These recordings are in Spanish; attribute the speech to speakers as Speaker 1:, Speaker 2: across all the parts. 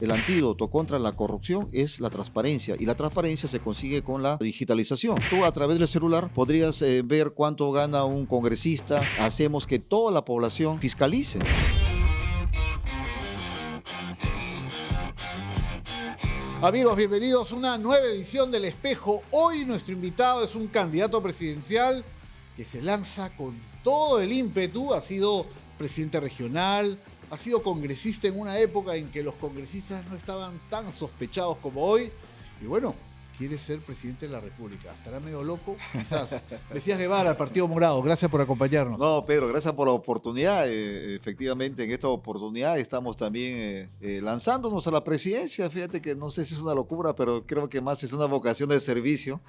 Speaker 1: El antídoto contra la corrupción es la transparencia y la transparencia se consigue con la digitalización. Tú a través del celular podrías ver cuánto gana un congresista. Hacemos que toda la población fiscalice.
Speaker 2: Amigos, bienvenidos a una nueva edición del Espejo. Hoy nuestro invitado es un candidato presidencial que se lanza con todo el ímpetu. Ha sido presidente regional, ha sido congresista en una época en que los congresistas no estaban tan sospechados como hoy. Y bueno, quiere ser presidente de la República. ¿Estará medio loco? Quizás. Mesías Guevara, Partido Morado, gracias por acompañarnos.
Speaker 1: No, Pedro, gracias por la oportunidad. Efectivamente, en esta oportunidad estamos también lanzándonos a la presidencia. Fíjate que no sé si es una locura, pero creo que más es una vocación de servicio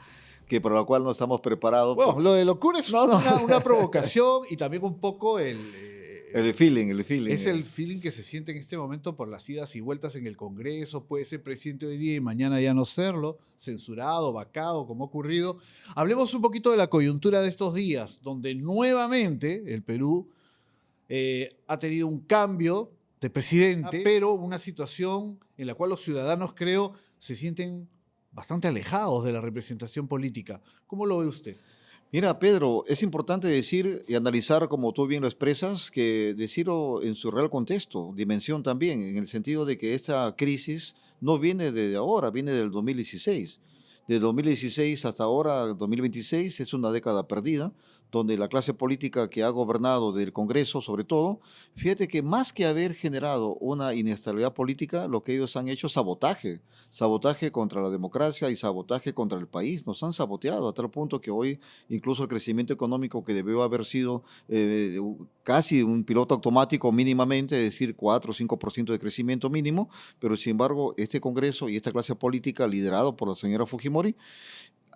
Speaker 1: que para la cual no estamos preparados.
Speaker 2: Bueno, lo de locura es una provocación y también un poco
Speaker 1: El feeling.
Speaker 2: Es el feeling que se siente en este momento por las idas y vueltas en el Congreso. Puede ser presidente hoy día y mañana ya no serlo, censurado, vacado, como ha ocurrido. Hablemos un poquito de la coyuntura de estos días, donde nuevamente el Perú ha tenido un cambio de presidente, pero una situación en la cual los ciudadanos, creo, se sienten bastante alejados de la representación política. ¿Cómo lo ve usted?
Speaker 1: Mira, Pedro, es importante decir y analizar, como tú bien lo expresas, que decirlo en su real contexto, dimensión también, en el sentido de que esta crisis no viene de ahora, viene del 2016. De 2016 hasta ahora, 2026, es una década perdida, donde la clase política que ha gobernado del Congreso, sobre todo, fíjate que más que haber generado una inestabilidad política, lo que ellos han hecho es sabotaje, sabotaje contra la democracia y sabotaje contra el país. Nos han saboteado a tal punto que hoy incluso el crecimiento económico que debió haber sido casi un piloto automático mínimamente, es decir, 4 o 5% de crecimiento mínimo, pero sin embargo este Congreso y esta clase política liderado por la señora Fujimori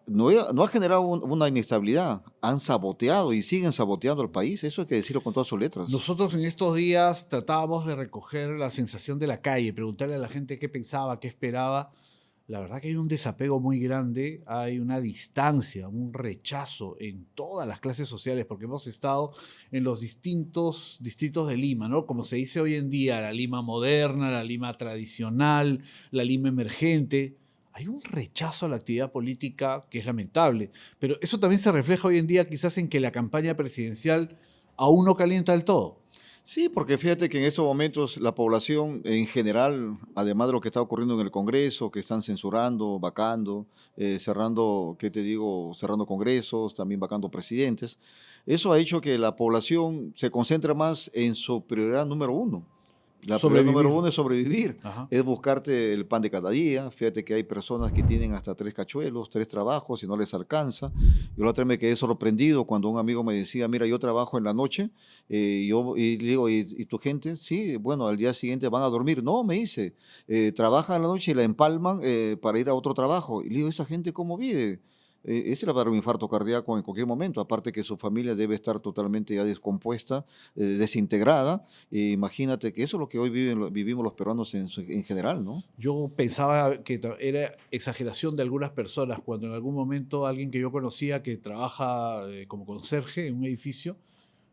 Speaker 1: no ha generado una inestabilidad, han saboteado y siguen saboteando el país, eso hay que decirlo con todas sus letras.
Speaker 2: Nosotros en estos días tratábamos de recoger la sensación de la calle, preguntarle a la gente qué pensaba, qué esperaba. La verdad que hay un desapego muy grande, hay una distancia, un rechazo en todas las clases sociales, porque hemos estado en los distintos distritos de Lima, ¿no? Como se dice hoy en día, la Lima moderna, la Lima tradicional, la Lima emergente. Hay un rechazo a la actividad política que es lamentable, pero eso también se refleja hoy en día quizás en que la campaña presidencial aún no calienta del todo.
Speaker 1: Sí, porque fíjate que en estos momentos la población en general, además de lo que está ocurriendo en el Congreso, que están censurando, vacando, cerrando, ¿qué te digo? Cerrando congresos, también vacando presidentes, eso ha hecho que la población se concentre más en su prioridad número uno. La prioridad número
Speaker 2: Sobrevivir.
Speaker 1: uno es sobrevivir,
Speaker 2: Ajá.
Speaker 1: es buscarte el pan de cada día. Fíjate que hay personas que tienen hasta 3 cachuelos, 3 trabajos y no les alcanza. Yo la otra vez me quedé sorprendido cuando un amigo me decía, mira, yo trabajo en la noche, y le digo, ¿y tu gente? Sí, bueno, al día siguiente van a dormir. No, me dice, trabajan en la noche y la empalman para ir a otro trabajo. Y le digo, ¿esa gente cómo vive? Ese le va a dar un infarto cardíaco en cualquier momento, aparte que su familia debe estar totalmente ya descompuesta, desintegrada. Imagínate que eso es lo que hoy vivimos los peruanos en general, ¿no?
Speaker 2: Yo pensaba que era exageración de algunas personas cuando en algún momento alguien que yo conocía que trabaja como conserje en un edificio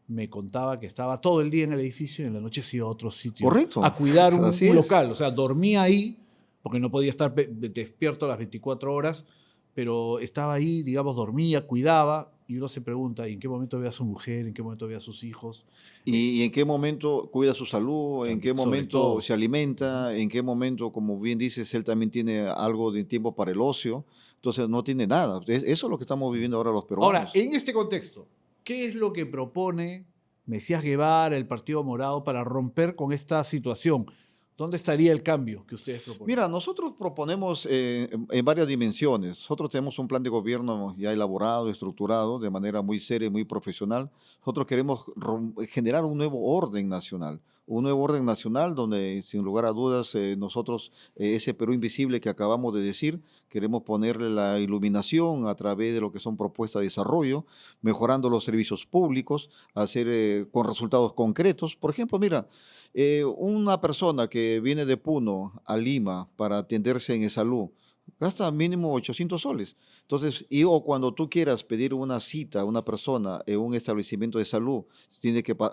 Speaker 2: me contaba que estaba todo el día en el edificio y en la noche se iba a otro sitio
Speaker 1: Correcto,
Speaker 2: a cuidar
Speaker 1: así
Speaker 2: un
Speaker 1: es.
Speaker 2: local. O sea, dormía ahí porque no podía estar despierto las 24 horas, pero estaba ahí, digamos, dormía, cuidaba. Y uno se pregunta, ¿y en qué momento ve a su mujer? ¿En qué momento ve a sus hijos?
Speaker 1: ¿Y en qué momento cuida su salud? ¿En qué
Speaker 2: También, sobre
Speaker 1: momento
Speaker 2: todo.
Speaker 1: se
Speaker 2: Ujú.
Speaker 1: alimenta? ¿En qué momento, como bien dices, él también tiene algo de tiempo para el ocio? Entonces no tiene nada. Eso es lo que estamos viviendo ahora los
Speaker 2: Ahora,
Speaker 1: peruanos.
Speaker 2: en este contexto, ¿qué es lo que propone Mesías Guevara, el Partido Morado, para romper con esta situación? ¿Dónde estaría el cambio que ustedes proponen?
Speaker 1: Mira, nosotros proponemos en varias dimensiones. Nosotros tenemos un plan de gobierno ya elaborado, estructurado, de manera muy seria y muy profesional. Nosotros queremos generar un nuevo orden nacional donde, sin lugar a dudas, nosotros, ese Perú invisible que acabamos de decir, queremos ponerle la iluminación a través de lo que son propuestas de desarrollo, mejorando los servicios públicos, hacer con resultados concretos. Por ejemplo, mira, una persona que viene de Puno a Lima para atenderse en salud, Gasta mínimo 800 soles. Entonces, o cuando tú quieras pedir una cita a una persona en un establecimiento de salud,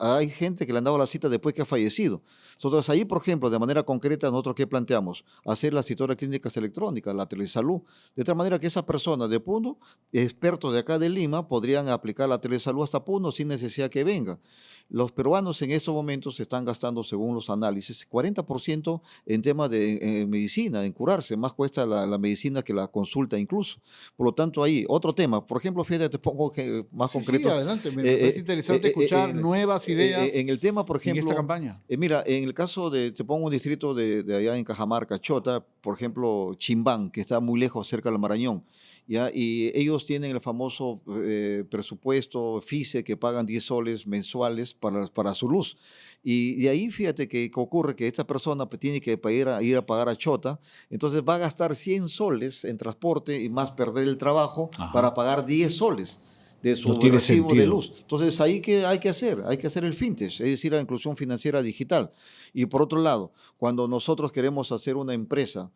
Speaker 1: hay gente que le han dado la cita después que ha fallecido. Nosotros ahí, por ejemplo, de manera concreta, nosotros ¿qué planteamos? Hacer las citatorias clínicas electrónicas, la telesalud, de tal manera que esa persona de Puno, expertos de acá de Lima, podrían aplicar la telesalud hasta Puno sin necesidad que venga. Los peruanos en estos momentos se están gastando, según los análisis, 40% en temas de medicina, en curarse. Más cuesta la medicina que la consulta incluso. Por lo tanto, ahí, otro tema. Por ejemplo, fíjate, te pongo más
Speaker 2: Sí, sí,
Speaker 1: concreto.
Speaker 2: adelante. Me parece
Speaker 1: eh,
Speaker 2: interesante escuchar
Speaker 1: en,
Speaker 2: nuevas ideas
Speaker 1: en el tema, por
Speaker 2: en esta
Speaker 1: ejemplo,
Speaker 2: campaña.
Speaker 1: mira, en el caso te pongo un distrito de allá en Cajamarca, Chota, por ejemplo, Chimbán, que está muy lejos, cerca del Marañón. ¿Ya? Y ellos tienen el famoso presupuesto FICE que pagan 10 soles mensuales para su luz. Y de ahí fíjate que ocurre que esta persona pues, tiene que ir a pagar a Chota, entonces va a gastar 100 soles en transporte y más perder el trabajo para
Speaker 2: Ajá.
Speaker 1: pagar 10 soles de
Speaker 2: No
Speaker 1: su
Speaker 2: tiene
Speaker 1: recibo de
Speaker 2: sentido.
Speaker 1: luz. Entonces, ahí que hay que hacer, hay que hacer el fintech, es decir, la inclusión financiera digital. Y por otro lado, cuando nosotros queremos hacer una empresa,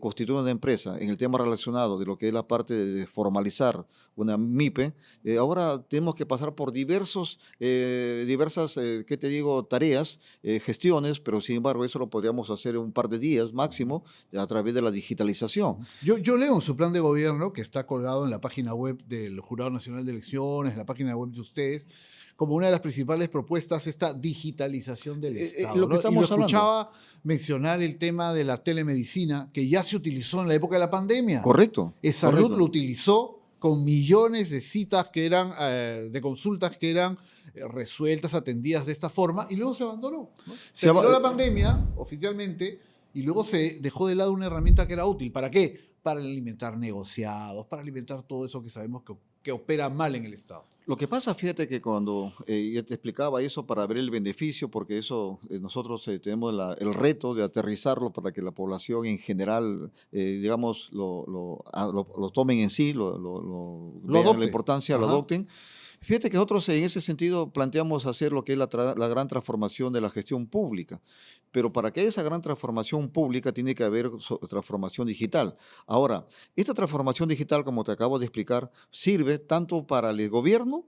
Speaker 1: constituir una empresa en el tema relacionado de lo que es la parte de formalizar una MIPE, ahora tenemos que pasar por diversas, ¿qué te digo?, tareas, gestiones, pero sin embargo eso lo podríamos hacer en un par de días máximo a través de la digitalización.
Speaker 2: Yo leo en su plan de gobierno, que está colgado en la página web del Jurado Nacional de Elecciones, en la página web de ustedes, como una de las principales propuestas esta digitalización del Estado,
Speaker 1: Lo que
Speaker 2: ¿no? Y lo
Speaker 1: estamos hablando,
Speaker 2: escuchaba mencionar el tema de la telemedicina, que ya se utilizó en la época de la pandemia.
Speaker 1: correcto,
Speaker 2: Salud lo
Speaker 1: correcto.
Speaker 2: utilizó con millones de citas que eran, de consultas que eran resueltas, atendidas de esta forma, y luego se abandonó, ¿no?
Speaker 1: Se
Speaker 2: Terminó
Speaker 1: aba-
Speaker 2: la pandemia oficialmente y luego se dejó de lado una herramienta que era útil. ¿Para qué? Para alimentar negociados, para alimentar todo eso que sabemos que opera mal en el Estado.
Speaker 1: Lo que pasa, fíjate que cuando ya te explicaba eso para ver el beneficio, porque eso nosotros tenemos el reto de aterrizarlo para que la población en general, digamos, lo tomen en sí,
Speaker 2: Lo
Speaker 1: vean la
Speaker 2: adopte.
Speaker 1: importancia, lo
Speaker 2: Ajá.
Speaker 1: adopten. Fíjate que nosotros en ese sentido planteamos hacer lo que es la gran transformación de la gestión pública, pero para que haya esa gran transformación pública tiene que haber transformación digital. Ahora, esta transformación digital, como te acabo de explicar, sirve tanto para el gobierno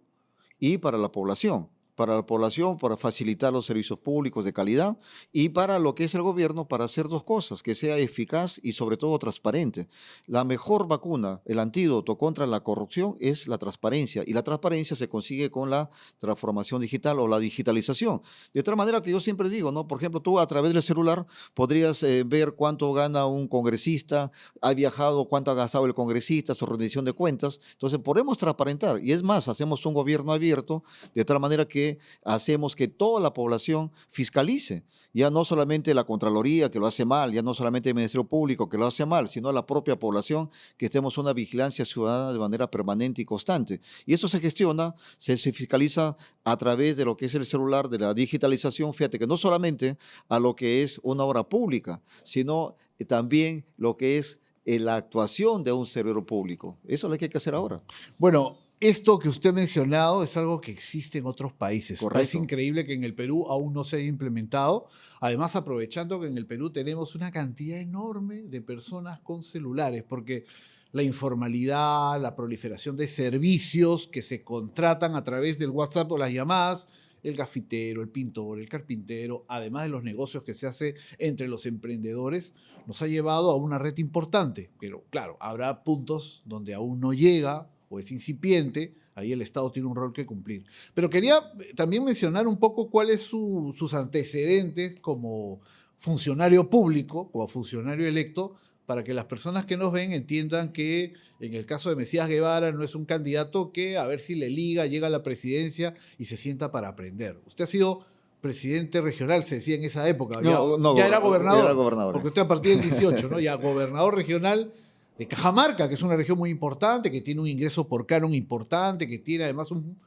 Speaker 1: y para la población. Para la población, para facilitar los servicios públicos de calidad y para lo que es el gobierno, para hacer dos cosas, que sea eficaz y sobre todo transparente. La mejor vacuna, el antídoto contra la corrupción es la transparencia y la transparencia se consigue con la transformación digital o la digitalización. De otra manera que yo siempre digo, ¿no? Por ejemplo, tú a través del celular podrías ver cuánto gana un congresista, ha viajado, cuánto ha gastado el congresista, su rendición de cuentas. Entonces, podemos transparentar. Y es más, hacemos un gobierno abierto de tal manera que hacemos que toda la población fiscalice. Ya no solamente la Contraloría que lo hace mal, ya no solamente el Ministerio Público que lo hace mal, sino la propia población, que estemos una vigilancia ciudadana de manera permanente y constante. Y eso se gestiona, se fiscaliza a través de lo que es el celular, de la digitalización. Fíjate que no solamente a lo que es una obra pública, sino también lo que es la actuación de un servidor público. Eso es lo que hay que hacer ahora.
Speaker 2: Bueno, esto que usted ha mencionado es algo que existe en otros países. Parece
Speaker 1: Correcto.
Speaker 2: increíble que en el Perú aún no se haya implementado. Además, aprovechando que en el Perú tenemos una cantidad enorme de personas con celulares, porque la informalidad, la proliferación de servicios que se contratan a través del WhatsApp o las llamadas, el gafitero, el pintor, el carpintero, además de los negocios que se hace entre los emprendedores, nos ha llevado a una red importante. Pero claro, habrá puntos donde aún no llega o es incipiente, ahí el Estado tiene un rol que cumplir. Pero quería también mencionar un poco cuáles sus antecedentes como funcionario público, como funcionario electo, para que las personas que nos ven entiendan que en el caso de Mesías Guevara no es un candidato que a ver si le liga, llega a la presidencia y se sienta para aprender. Usted ha sido presidente regional, se decía en esa época, ya,
Speaker 1: No, no,
Speaker 2: ya era
Speaker 1: era
Speaker 2: gobernador,
Speaker 1: gobernador.
Speaker 2: porque usted a partir del 18, ¿no? Ya gobernador regional de Cajamarca, que es una región muy importante, que tiene un ingreso por canon importante, que tiene además un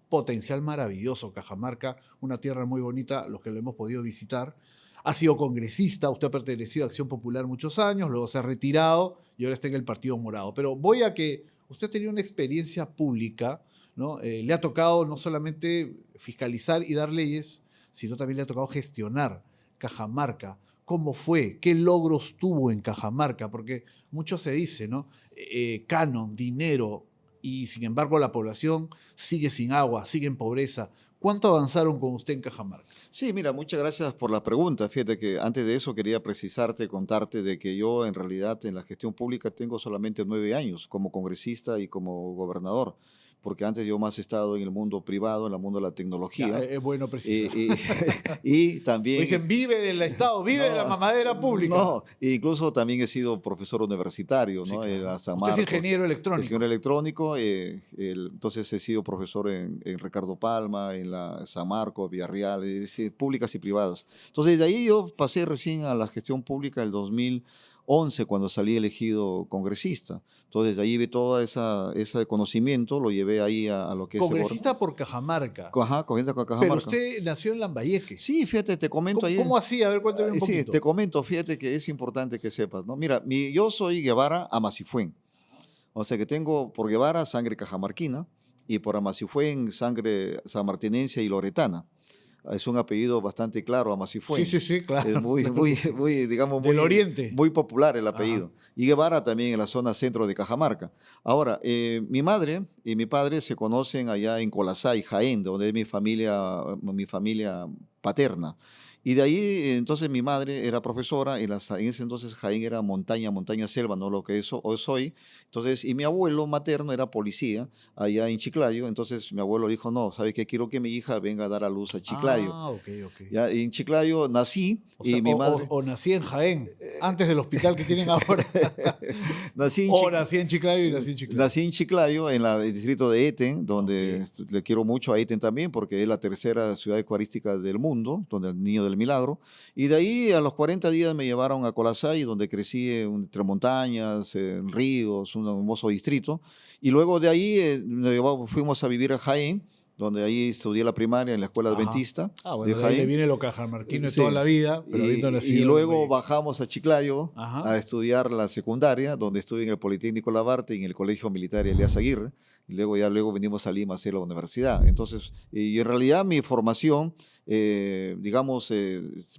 Speaker 2: potencial maravilloso. Cajamarca, una tierra muy bonita, los que lo hemos podido visitar. Ha sido congresista, usted ha pertenecido a Acción Popular muchos años, luego se ha retirado y ahora está en el Partido Morado. Pero voy a que usted ha tenido una experiencia pública, ¿no? Le ha tocado no solamente fiscalizar y dar leyes, sino también le ha tocado gestionar Cajamarca. cómo fue, qué logros tuvo en Cajamarca, porque mucho se dice, ¿no? Canon, dinero, y sin embargo la población sigue sin agua, sigue en pobreza. ¿Cuánto avanzaron con usted en Cajamarca?
Speaker 1: Sí, mira, muchas gracias por la pregunta. Fíjate que antes de eso quería precisarte, contarte de que yo en realidad en la gestión pública tengo solamente 9 años como congresista y como gobernador, porque antes yo más he estado en el mundo privado, en el mundo de la
Speaker 2: Ya,
Speaker 1: tecnología,
Speaker 2: es bueno precisar.
Speaker 1: y, y
Speaker 2: Pues
Speaker 1: también
Speaker 2: dicen, vive del Estado, vive de la
Speaker 1: no,
Speaker 2: mamadera pública.
Speaker 1: no, incluso también he sido profesor universitario,
Speaker 2: Sí,
Speaker 1: ¿no? En la
Speaker 2: claro.
Speaker 1: San
Speaker 2: Usted es
Speaker 1: Marcos,
Speaker 2: ingeniero
Speaker 1: ingeniero
Speaker 2: electrónico.
Speaker 1: electrónico, entonces he sido profesor en Ricardo Palma, en la San Marcos, Villarreal, sí, públicas y privadas. Entonces de ahí yo pasé recién a la gestión pública el 2011 cuando salí elegido congresista. Entonces de ahí vi todo ese conocimiento, lo llevé ahí a lo que es el
Speaker 2: Congresista por Cajamarca.
Speaker 1: Ajá, cogiendo con
Speaker 2: Pero
Speaker 1: Cajamarca.
Speaker 2: usted nació en Lambayeque.
Speaker 1: Sí, fíjate, te comento
Speaker 2: ¿Cómo,
Speaker 1: ahí.
Speaker 2: cómo así? A ver, cuéntame un
Speaker 1: Sí, te
Speaker 2: poquito.
Speaker 1: comento, fíjate que es importante que sepas, ¿no? Mira, yo soy Guevara Amasifuen, o sea que tengo por Guevara sangre cajamarquina y por Amasifuen sangre sanmartinense y loretana. Es un apellido bastante claro,
Speaker 2: Sí,
Speaker 1: Amasifuen.
Speaker 2: sí, sí,
Speaker 1: Es
Speaker 2: claro,
Speaker 1: muy,
Speaker 2: claro que
Speaker 1: muy,
Speaker 2: sí.
Speaker 1: muy, digamos,
Speaker 2: Del Oriente.
Speaker 1: muy popular el
Speaker 2: Ajá.
Speaker 1: apellido. Y Guevara también en la zona centro de Cajamarca. Ahora, mi madre y mi padre se conocen allá en Colasay, Jaén, donde es mi familia paterna. Y de ahí, entonces, mi madre era profesora, en ese entonces Jaén era montaña, montaña, selva, no lo que eso hoy soy. Entonces, y mi abuelo materno era policía allá en Chiclayo. Entonces, mi abuelo dijo, no, ¿sabe qué? Quiero que mi hija venga a dar a luz a Chiclayo.
Speaker 2: Ah, ok, ok.
Speaker 1: Ya, en Chiclayo nací
Speaker 2: O sea,
Speaker 1: y mi madre...
Speaker 2: o nací en Jaén, antes del hospital que tienen ahora.
Speaker 1: nací en
Speaker 2: O
Speaker 1: Chic-
Speaker 2: nací en Chiclayo y nací en Chiclayo.
Speaker 1: Nací en Chiclayo, en el distrito de Eten,
Speaker 2: Ok.
Speaker 1: donde le quiero mucho a Eten también, porque es la tercera ciudad ecuarística del mundo, donde el Niño del Milagro. Y de ahí a los 40 días me llevaron a Colasay, donde crecí entre montañas, en ríos, un hermoso distrito. Y luego de ahí fuimos a vivir a Jaén, donde ahí estudié la primaria en la escuela
Speaker 2: Ajá.
Speaker 1: adventista
Speaker 2: Ah,
Speaker 1: de
Speaker 2: bueno, de ahí le
Speaker 1: Jaén.
Speaker 2: viene lo cajamarquino de toda
Speaker 1: Sí.
Speaker 2: la vida, pero habiendo
Speaker 1: Y
Speaker 2: nacido en
Speaker 1: luego
Speaker 2: Lambayeque.
Speaker 1: bajamos a Chiclayo
Speaker 2: Ajá.
Speaker 1: a estudiar la secundaria, donde estuve en el Politécnico Labarte y en el Colegio Militar Elías Aguirre. Y luego venimos a Lima a hacer la universidad. Entonces, y en realidad mi formación, digamos,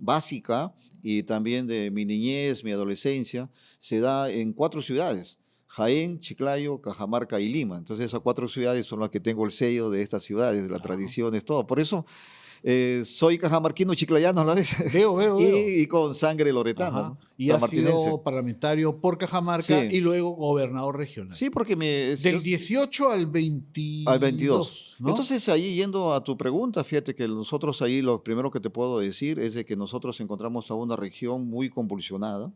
Speaker 1: básica y también de mi niñez, mi adolescencia, se da en 4 ciudades. Jaén, Chiclayo, Cajamarca y Lima. Entonces esas 4 ciudades son las que tengo el sello de estas ciudades, de las
Speaker 2: Ajá.
Speaker 1: tradiciones, todo. Por eso soy cajamarquino chiclayano a la vez
Speaker 2: Veo, veo, veo.
Speaker 1: y con sangre loretana,
Speaker 2: Ajá.
Speaker 1: ¿no?
Speaker 2: Y ha
Speaker 1: Sanmartinense.
Speaker 2: sido parlamentario por Cajamarca
Speaker 1: Sí,
Speaker 2: y luego gobernador regional.
Speaker 1: sí, porque
Speaker 2: Del 18 al
Speaker 1: al 22.
Speaker 2: 22, ¿no?
Speaker 1: Entonces, ahí yendo a tu pregunta, fíjate que nosotros ahí lo primero que te puedo decir es de que nosotros encontramos a una región muy convulsionada.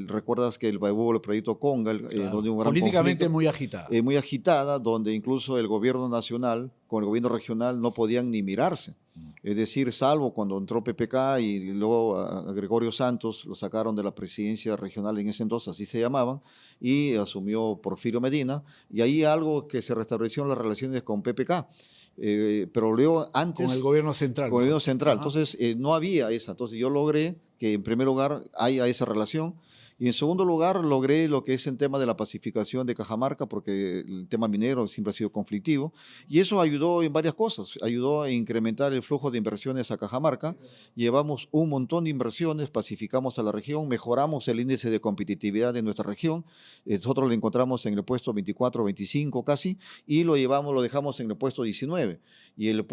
Speaker 1: Recuerdas que hubo el proyecto Conga,
Speaker 2: Claro.
Speaker 1: donde hubo un gran
Speaker 2: Políticamente
Speaker 1: conflicto.
Speaker 2: muy agitada.
Speaker 1: Muy agitada, donde incluso el gobierno nacional con el gobierno regional no podían ni mirarse. Es decir, salvo cuando entró PPK y luego a Gregorio Santos lo sacaron de la presidencia regional en ese entonces, así se llamaban, y asumió Porfirio Medina, y ahí algo que se restablecieron las relaciones con PPK. Pero luego
Speaker 2: Con el
Speaker 1: antes
Speaker 2: gobierno central,
Speaker 1: con el
Speaker 2: mejor
Speaker 1: gobierno
Speaker 2: dicho.
Speaker 1: central.
Speaker 2: Ajá.
Speaker 1: Entonces, no había esa. Entonces, yo logré que en primer lugar haya esa relación. Y en segundo lugar, logré lo que es el tema de la pacificación de Cajamarca, porque el tema minero siempre ha sido conflictivo. Y eso ayudó en varias cosas. Ayudó a incrementar el flujo de inversiones a Cajamarca. Llevamos un montón de inversiones, pacificamos a la región, mejoramos el índice de competitividad de nuestra región. Nosotros lo encontramos en el puesto 24, 25 casi, y lo dejamos en el puesto 19. Y el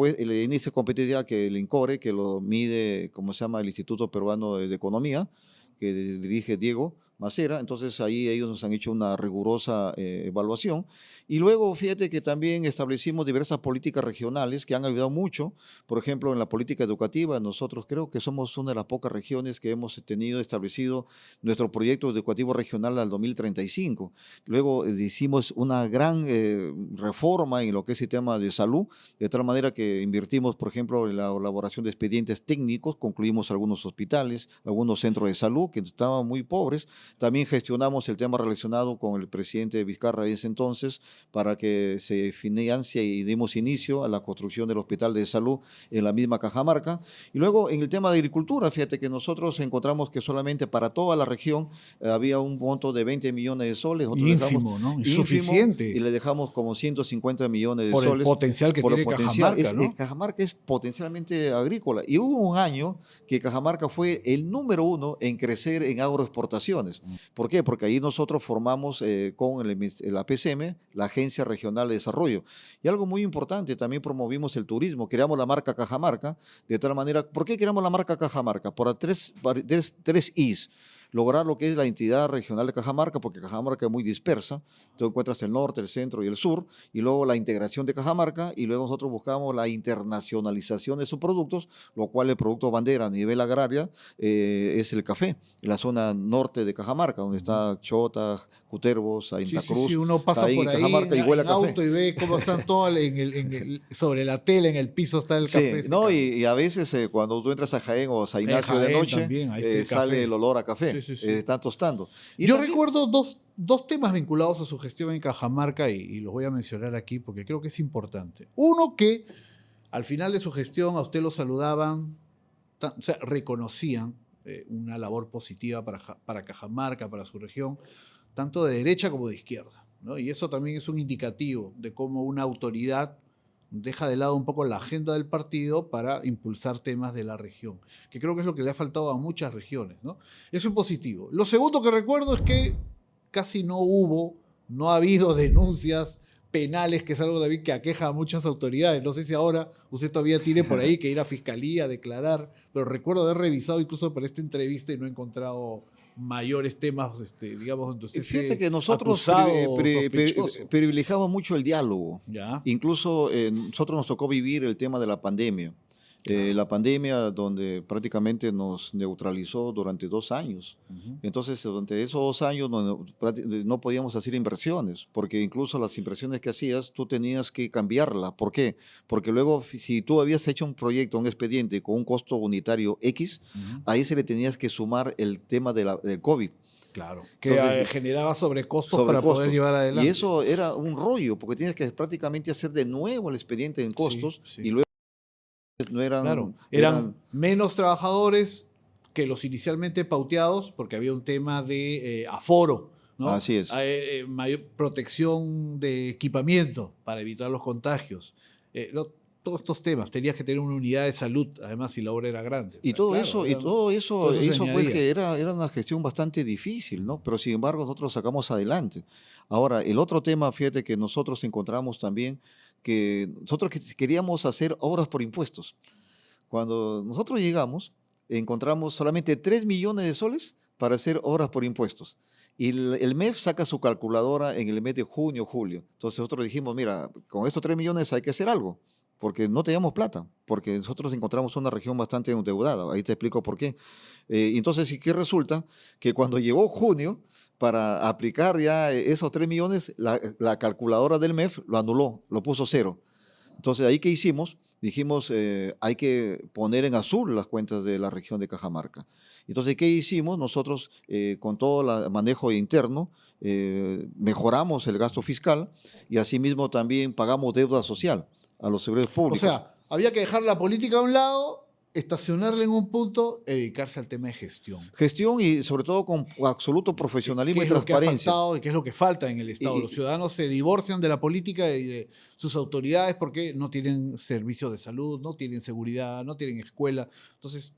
Speaker 1: índice de competitividad que el INCORE, que lo mide, ¿cómo se llama? El Instituto Peruano de Economía, que dirige Diego Macera. Entonces ahí ellos nos han hecho una rigurosa evaluación. Y luego fíjate que también establecimos diversas políticas regionales que han ayudado mucho. Por ejemplo, en la política educativa, nosotros creo que somos una de las pocas regiones que hemos establecido nuestro proyecto educativo regional al 2035. Luego hicimos una gran reforma en lo que es el tema de salud, de tal manera que invertimos, por ejemplo, en la elaboración de expedientes técnicos, concluimos algunos hospitales, algunos centros de salud que estaban muy pobres. También gestionamos el tema relacionado con el presidente Vizcarra en ese entonces para que se financie y dimos inicio a la construcción del Hospital de Salud en la misma Cajamarca. Y luego en el tema de agricultura, fíjate que nosotros encontramos que solamente para toda la región había un monto de 20 millones de soles, nosotros le dejamos
Speaker 2: Ínfimo, ¿no?
Speaker 1: ínfimo y
Speaker 2: Insuficiente
Speaker 1: le dejamos como 150 millones de
Speaker 2: por el
Speaker 1: soles
Speaker 2: potencial que
Speaker 1: por el
Speaker 2: tiene
Speaker 1: potencial.
Speaker 2: Cajamarca, ¿no?
Speaker 1: Cajamarca es potencialmente agrícola y hubo un año que Cajamarca fue el número uno en crecer en agroexportaciones.
Speaker 2: Mm.
Speaker 1: ¿Por qué? Porque ahí nosotros formamos con la PCM, la Agencia Regional de Desarrollo. Y algo muy importante, también promovimos el turismo, creamos la marca Cajamarca, de tal manera, ¿por qué creamos la marca Cajamarca? Por tres Is. Lograr lo que es la entidad regional de Cajamarca, porque Cajamarca es muy dispersa, tú encuentras el norte, el centro y el sur, y luego la integración de Cajamarca, y luego nosotros buscamos la internacionalización de sus productos, lo cual el producto bandera a nivel agraria es el café, en la zona norte de Cajamarca, donde
Speaker 2: Ujú.
Speaker 1: está Chota, Cutervos,
Speaker 2: Sí,
Speaker 1: Santa
Speaker 2: sí, sí,
Speaker 1: Cruz,
Speaker 2: uno
Speaker 1: está
Speaker 2: pasa
Speaker 1: ahí
Speaker 2: por
Speaker 1: en
Speaker 2: ahí
Speaker 1: Cajamarca y huele a
Speaker 2: en
Speaker 1: café.
Speaker 2: auto y ve cómo están todos sobre la tela, en el piso está el
Speaker 1: Sí,
Speaker 2: café
Speaker 1: no,
Speaker 2: secando.
Speaker 1: y a veces cuando tú entras a Jaén o a San
Speaker 2: En
Speaker 1: Ignacio de
Speaker 2: Jaén
Speaker 1: noche,
Speaker 2: también, ahí está el
Speaker 1: sale
Speaker 2: café.
Speaker 1: el olor a
Speaker 2: Sí,
Speaker 1: café,
Speaker 2: sí, sí.
Speaker 1: están tostando. Y
Speaker 2: Yo
Speaker 1: también,
Speaker 2: recuerdo dos temas vinculados a su gestión en Cajamarca y los voy a mencionar aquí porque creo que es importante. Uno que al final de su gestión a usted lo saludaban, o sea, reconocían una labor positiva para Cajamarca, para su región, tanto de derecha como de izquierda, ¿no? Y eso también es un indicativo de cómo una autoridad deja de lado un poco la agenda del partido para impulsar temas de la región, que creo que es lo que le ha faltado a muchas regiones, ¿no? Eso es positivo. Lo segundo que recuerdo es que casi no ha habido denuncias penales, que es algo David que aqueja a muchas autoridades. No sé si ahora usted todavía tiene por ahí que ir a fiscalía a declarar, pero recuerdo haber revisado incluso para esta entrevista y no he encontrado mayores temas, digamos, donde usted
Speaker 1: fíjate
Speaker 2: esté
Speaker 1: que nosotros
Speaker 2: acusado o sospechoso.
Speaker 1: privilegiamos mucho el diálogo.
Speaker 2: ¿Ya?
Speaker 1: Incluso nosotros nos tocó vivir el tema de la pandemia.
Speaker 2: Claro.
Speaker 1: La pandemia donde prácticamente nos neutralizó durante 2 años.
Speaker 2: Ujú.
Speaker 1: Entonces, durante esos 2 años no podíamos hacer inversiones, porque incluso las inversiones que hacías, tú tenías que cambiarla. ¿Por qué? Porque luego, si tú habías hecho un proyecto, un expediente con un costo unitario X,
Speaker 2: Ujú.
Speaker 1: ahí se le tenías que sumar el tema del COVID.
Speaker 2: Claro. Que
Speaker 1: Entonces,
Speaker 2: generaba sobrecostos para poder
Speaker 1: sobrecostos.
Speaker 2: llevar
Speaker 1: Y
Speaker 2: adelante.
Speaker 1: eso era un rollo, porque tienes que prácticamente hacer de nuevo el expediente en
Speaker 2: Sí,
Speaker 1: costos y
Speaker 2: sí.
Speaker 1: luego no
Speaker 2: Claro,
Speaker 1: eran,
Speaker 2: eran menos trabajadores que los inicialmente pauteados porque había un tema de aforo, ¿no?
Speaker 1: así es.
Speaker 2: Mayor protección de equipamiento para evitar los contagios. Todos estos temas, tenías que tener una unidad de salud, además si la obra era grande. O
Speaker 1: Y
Speaker 2: sea,
Speaker 1: todo
Speaker 2: claro,
Speaker 1: eso, y todo
Speaker 2: todo
Speaker 1: eso
Speaker 2: eso se
Speaker 1: hizo pues
Speaker 2: añadía.
Speaker 1: que era una gestión bastante difícil, ¿no? Pero sin embargo nosotros sacamos adelante. Ahora, el otro tema, fíjate que nosotros encontramos también que nosotros queríamos hacer obras por impuestos. Cuando nosotros llegamos, encontramos solamente 3 millones de soles para hacer obras por impuestos. Y el MEF saca su calculadora en el mes de junio, julio. Entonces nosotros dijimos, mira, con estos 3 millones hay que hacer algo, porque no teníamos plata, porque nosotros encontramos una región bastante endeudada. Ahí te explico por qué. Y entonces, ¿y qué resulta? Que cuando llegó junio, para aplicar ya esos 3 millones, la calculadora del MEF lo anuló, lo puso cero. Entonces, ahí qué hicimos, dijimos, hay que poner en azul las cuentas de la región de Cajamarca. Entonces, ¿qué hicimos? Nosotros, con todo el manejo interno, mejoramos el gasto fiscal y asimismo también pagamos deuda social a los servidores
Speaker 2: O
Speaker 1: públicos.
Speaker 2: sea, había que dejar la política a un lado, estacionarla en un punto, dedicarse al tema de gestión.
Speaker 1: Gestión y sobre todo con absoluto
Speaker 2: ¿Qué,
Speaker 1: profesionalismo
Speaker 2: qué
Speaker 1: y
Speaker 2: es lo que ha
Speaker 1: transparencia.
Speaker 2: faltado y qué es lo que falta en el
Speaker 1: Y,
Speaker 2: Estado? Los
Speaker 1: y-
Speaker 2: ciudadanos se divorcian de la política y de sus autoridades porque no tienen servicios de salud, no tienen seguridad, no tienen escuela. Entonces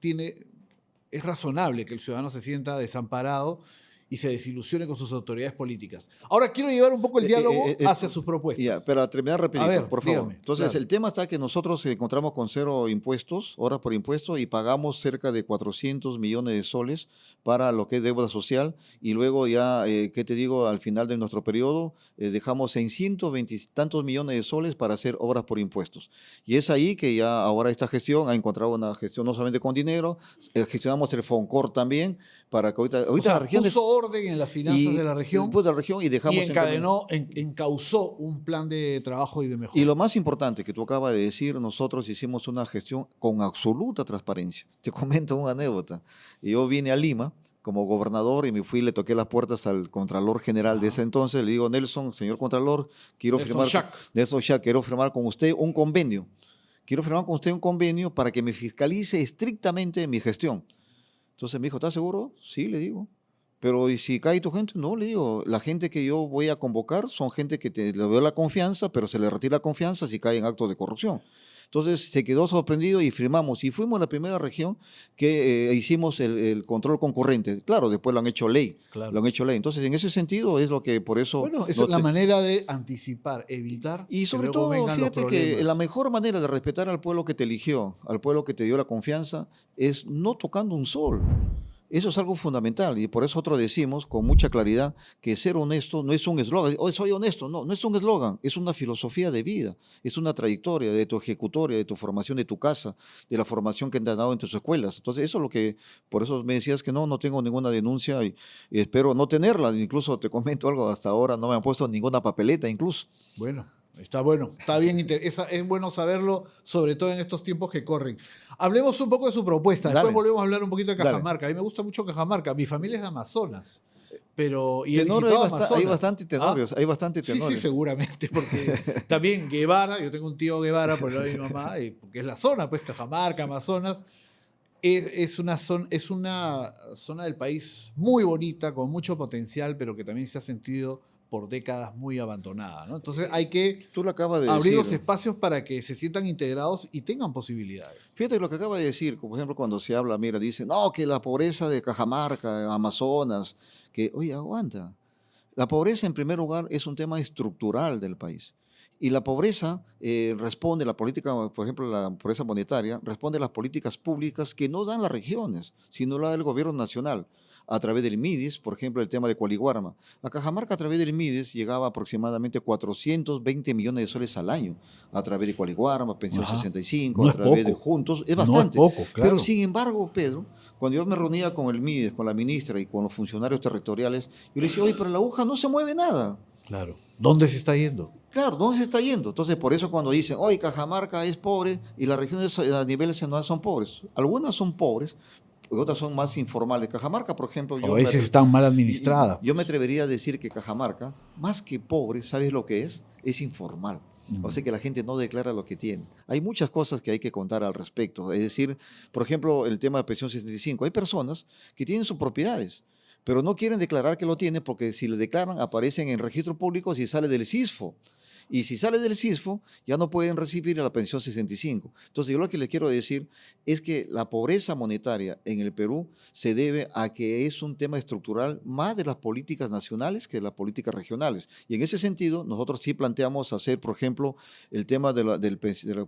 Speaker 2: es razonable que el ciudadano se sienta desamparado y se desilusione con sus autoridades políticas. Ahora quiero llevar un poco el
Speaker 1: Eh, eh,
Speaker 2: diálogo hacia sus
Speaker 1: ya,
Speaker 2: propuestas.
Speaker 1: para terminar
Speaker 2: A
Speaker 1: rapidito,
Speaker 2: ver,
Speaker 1: por favor.
Speaker 2: dígame,
Speaker 1: Entonces,
Speaker 2: claro.
Speaker 1: el tema está que nosotros encontramos con cero impuestos, horas por impuesto, y pagamos cerca de 400 millones de soles para lo que es deuda social. Y luego ya, ¿qué te digo? Al final de nuestro periodo, dejamos en 120 y tantos millones de soles para hacer obras por impuestos. Y es ahí que ya ahora esta gestión ha encontrado una gestión no solamente con dinero, gestionamos el FONCOR también, para que ahorita,
Speaker 2: O
Speaker 1: ahorita la
Speaker 2: sea,
Speaker 1: región
Speaker 2: puso orden en las finanzas de la región
Speaker 1: pues, de la región y
Speaker 2: y
Speaker 1: dejamos encaminado.
Speaker 2: encauzó un plan de trabajo y de
Speaker 1: Y
Speaker 2: mejora.
Speaker 1: lo más importante que tú acabas de decir, nosotros hicimos una gestión con absoluta transparencia. Te comento una anécdota. Yo vine a Lima como gobernador y me fui y le toqué las puertas al Contralor General de ese
Speaker 2: Ajá.
Speaker 1: entonces. Le digo, Nelson, señor Contralor, quiero
Speaker 2: Nelson
Speaker 1: firmar,
Speaker 2: Shack.
Speaker 1: Nelson Shack, quiero firmar con usted un convenio. Quiero firmar con usted un convenio para que me fiscalice estrictamente mi gestión. Entonces me dijo, ¿estás seguro? Sí, le digo. Pero ¿y si cae tu gente? No, le digo, la gente que yo voy a convocar son gente que le doy la confianza, pero se le retira la confianza si cae en actos de corrupción. Entonces se quedó sorprendido y firmamos. Y fuimos la primera región que hicimos el control concurrente. Claro, después lo han hecho ley, lo
Speaker 2: Claro.
Speaker 1: han hecho ley. Entonces en ese sentido es lo que por eso
Speaker 2: Bueno, esa
Speaker 1: no
Speaker 2: es la
Speaker 1: te-
Speaker 2: manera de anticipar, evitar
Speaker 1: y
Speaker 2: que
Speaker 1: sobre
Speaker 2: luego
Speaker 1: todo,
Speaker 2: vengan los
Speaker 1: fíjate que la
Speaker 2: problemas.
Speaker 1: mejor manera de respetar al pueblo que te eligió, al pueblo que te dio la confianza, es no tocando un sol. Eso es algo fundamental y por eso nosotros decimos con mucha claridad que ser honesto no es un eslogan. Hoy soy honesto, no, no es un eslogan, es una filosofía de vida, es una trayectoria de tu ejecutoria, de tu formación de tu casa, de la formación que te han dado en tus escuelas. Entonces, eso es lo que, por eso me decías que no, no tengo ninguna denuncia y espero no tenerla. Incluso te comento algo, hasta ahora no me han puesto ninguna papeleta, incluso.
Speaker 2: Bueno, está bien, es bueno saberlo, sobre todo en estos tiempos que corren. Hablemos un poco de su propuesta, después
Speaker 1: Dale,
Speaker 2: volvemos a hablar un poquito de
Speaker 1: dale.
Speaker 2: Cajamarca. A mí me gusta mucho Cajamarca, mi familia es de Amazonas, y he
Speaker 1: Tenorio,
Speaker 2: visitado
Speaker 1: hay
Speaker 2: Amazonas.
Speaker 1: bastante
Speaker 2: ¿Ah?
Speaker 1: tenorios, hay bastante
Speaker 2: Sí, sí,
Speaker 1: tenorios.
Speaker 2: seguramente, porque también Guevara, yo tengo un tío Guevara por el lado de mi mamá, porque es la zona, pues Cajamarca, Amazonas, es una zona del país muy bonita, con mucho potencial, pero que también se ha sentido por décadas muy abandonada, ¿no? Entonces hay que
Speaker 1: Tú lo acabas de
Speaker 2: abrir
Speaker 1: decir.
Speaker 2: los espacios para que se sientan integrados y tengan posibilidades.
Speaker 1: Fíjate lo que acaba de decir, como por ejemplo cuando se habla, mira, dice, no, que la pobreza de Cajamarca, Amazonas, que, oye, aguanta. La pobreza, en primer lugar, es un tema estructural del país. Y la pobreza responde, la política, por ejemplo, la pobreza monetaria, responde a las políticas públicas que no dan las regiones, sino la del gobierno nacional, a través del MIDIS, por ejemplo, el tema de Cualiguarma. A Cajamarca, a través del MIDIS, llegaba aproximadamente 420 millones de soles al año, a través de Cualiguarma, Pensión
Speaker 2: Ajá.
Speaker 1: 65,
Speaker 2: No
Speaker 1: a
Speaker 2: es
Speaker 1: través de
Speaker 2: poco,
Speaker 1: Juntos, es
Speaker 2: no es
Speaker 1: bastante.
Speaker 2: poco,
Speaker 1: Pero
Speaker 2: claro,
Speaker 1: sin embargo, Pedro, cuando yo me reunía con el MIDES, con la ministra y con los funcionarios territoriales, yo le decía, oye, pero la aguja no se mueve nada.
Speaker 2: claro. ¿Dónde se está yendo?
Speaker 1: Claro, ¿dónde se está yendo? Entonces, por eso cuando dicen, oye, Cajamarca es pobre y las regiones a nivel nacional son pobres. Algunas son pobres, y otras son más informales. Cajamarca, por ejemplo,
Speaker 2: A veces están mal administradas,
Speaker 1: yo me
Speaker 2: pues.
Speaker 1: atrevería a decir que Cajamarca, más que pobre, ¿sabes lo que es? Es informal. O
Speaker 2: Mm.
Speaker 1: sea que la gente no declara lo que tiene. Hay muchas cosas que hay que contar al respecto. Es decir, por ejemplo, el tema de pensión 65. Hay personas que tienen sus propiedades, pero no quieren declarar que lo tienen porque si le declaran aparecen en registro público si sale del CISFO. Y si sale del CISFO, ya no pueden recibir la pensión 65. Entonces, yo lo que les quiero decir es que la pobreza monetaria en el Perú se debe a que es un tema estructural más de las políticas nacionales que de las políticas regionales. Y en ese sentido, nosotros sí planteamos hacer, por ejemplo, el tema del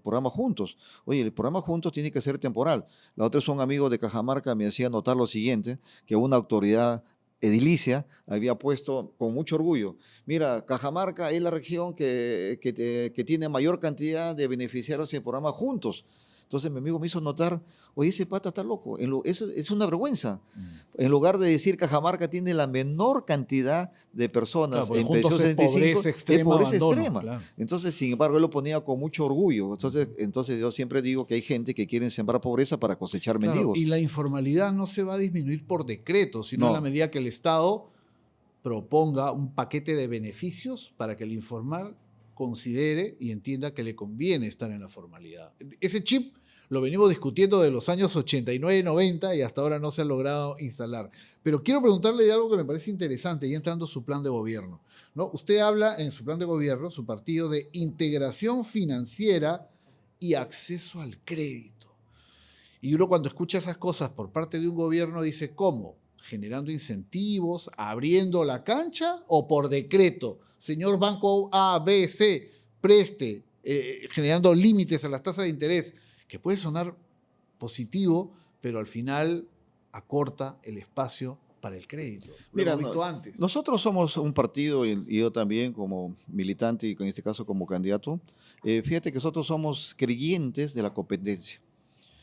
Speaker 1: programa Juntos. Oye, el programa Juntos tiene que ser temporal. La otra es un amigo de Cajamarca, me hacía notar lo siguiente, que una autoridad edilicia había puesto con mucho orgullo, mira, Cajamarca es la región que tiene mayor cantidad de beneficiarios en el programa Juntos. Entonces mi amigo me hizo notar, oye, ese pata está loco, eso es una vergüenza.
Speaker 2: Mm.
Speaker 1: En lugar de decir Cajamarca tiene la menor cantidad de
Speaker 2: Claro,
Speaker 1: personas
Speaker 2: porque
Speaker 1: en pensión
Speaker 2: juntos es
Speaker 1: 65,
Speaker 2: pobreza
Speaker 1: es
Speaker 2: extrema,
Speaker 1: pobreza
Speaker 2: abandono,
Speaker 1: extrema.
Speaker 2: claro.
Speaker 1: Entonces, sin embargo, él lo ponía con mucho orgullo. Entonces yo siempre digo que hay gente que quiere sembrar pobreza para cosechar
Speaker 2: Claro, y
Speaker 1: mendigos.
Speaker 2: la informalidad no se va a disminuir por decreto, sino en la
Speaker 1: No,
Speaker 2: medida que el Estado proponga un paquete de beneficios para que el informal considere y entienda que le conviene estar en la formalidad. Ese chip lo venimos discutiendo de los años 89 y 90 y hasta ahora no se ha logrado instalar. Pero quiero preguntarle de algo que me parece interesante y entrando a su plan de gobierno, ¿no? Usted habla en su plan de gobierno, su partido, de integración financiera y acceso al crédito. Y uno cuando escucha esas cosas por parte de un gobierno dice, ¿cómo? ¿Generando incentivos, abriendo la cancha o por decreto? Señor Banco A, B, C, preste, generando límites a las tasas de interés, que puede sonar positivo, pero al final acorta el espacio para el crédito. Lo
Speaker 1: mira,
Speaker 2: hemos visto antes.
Speaker 1: nosotros somos un partido y yo también como militante y en este caso como candidato. Fíjate que nosotros somos creyentes de la competencia.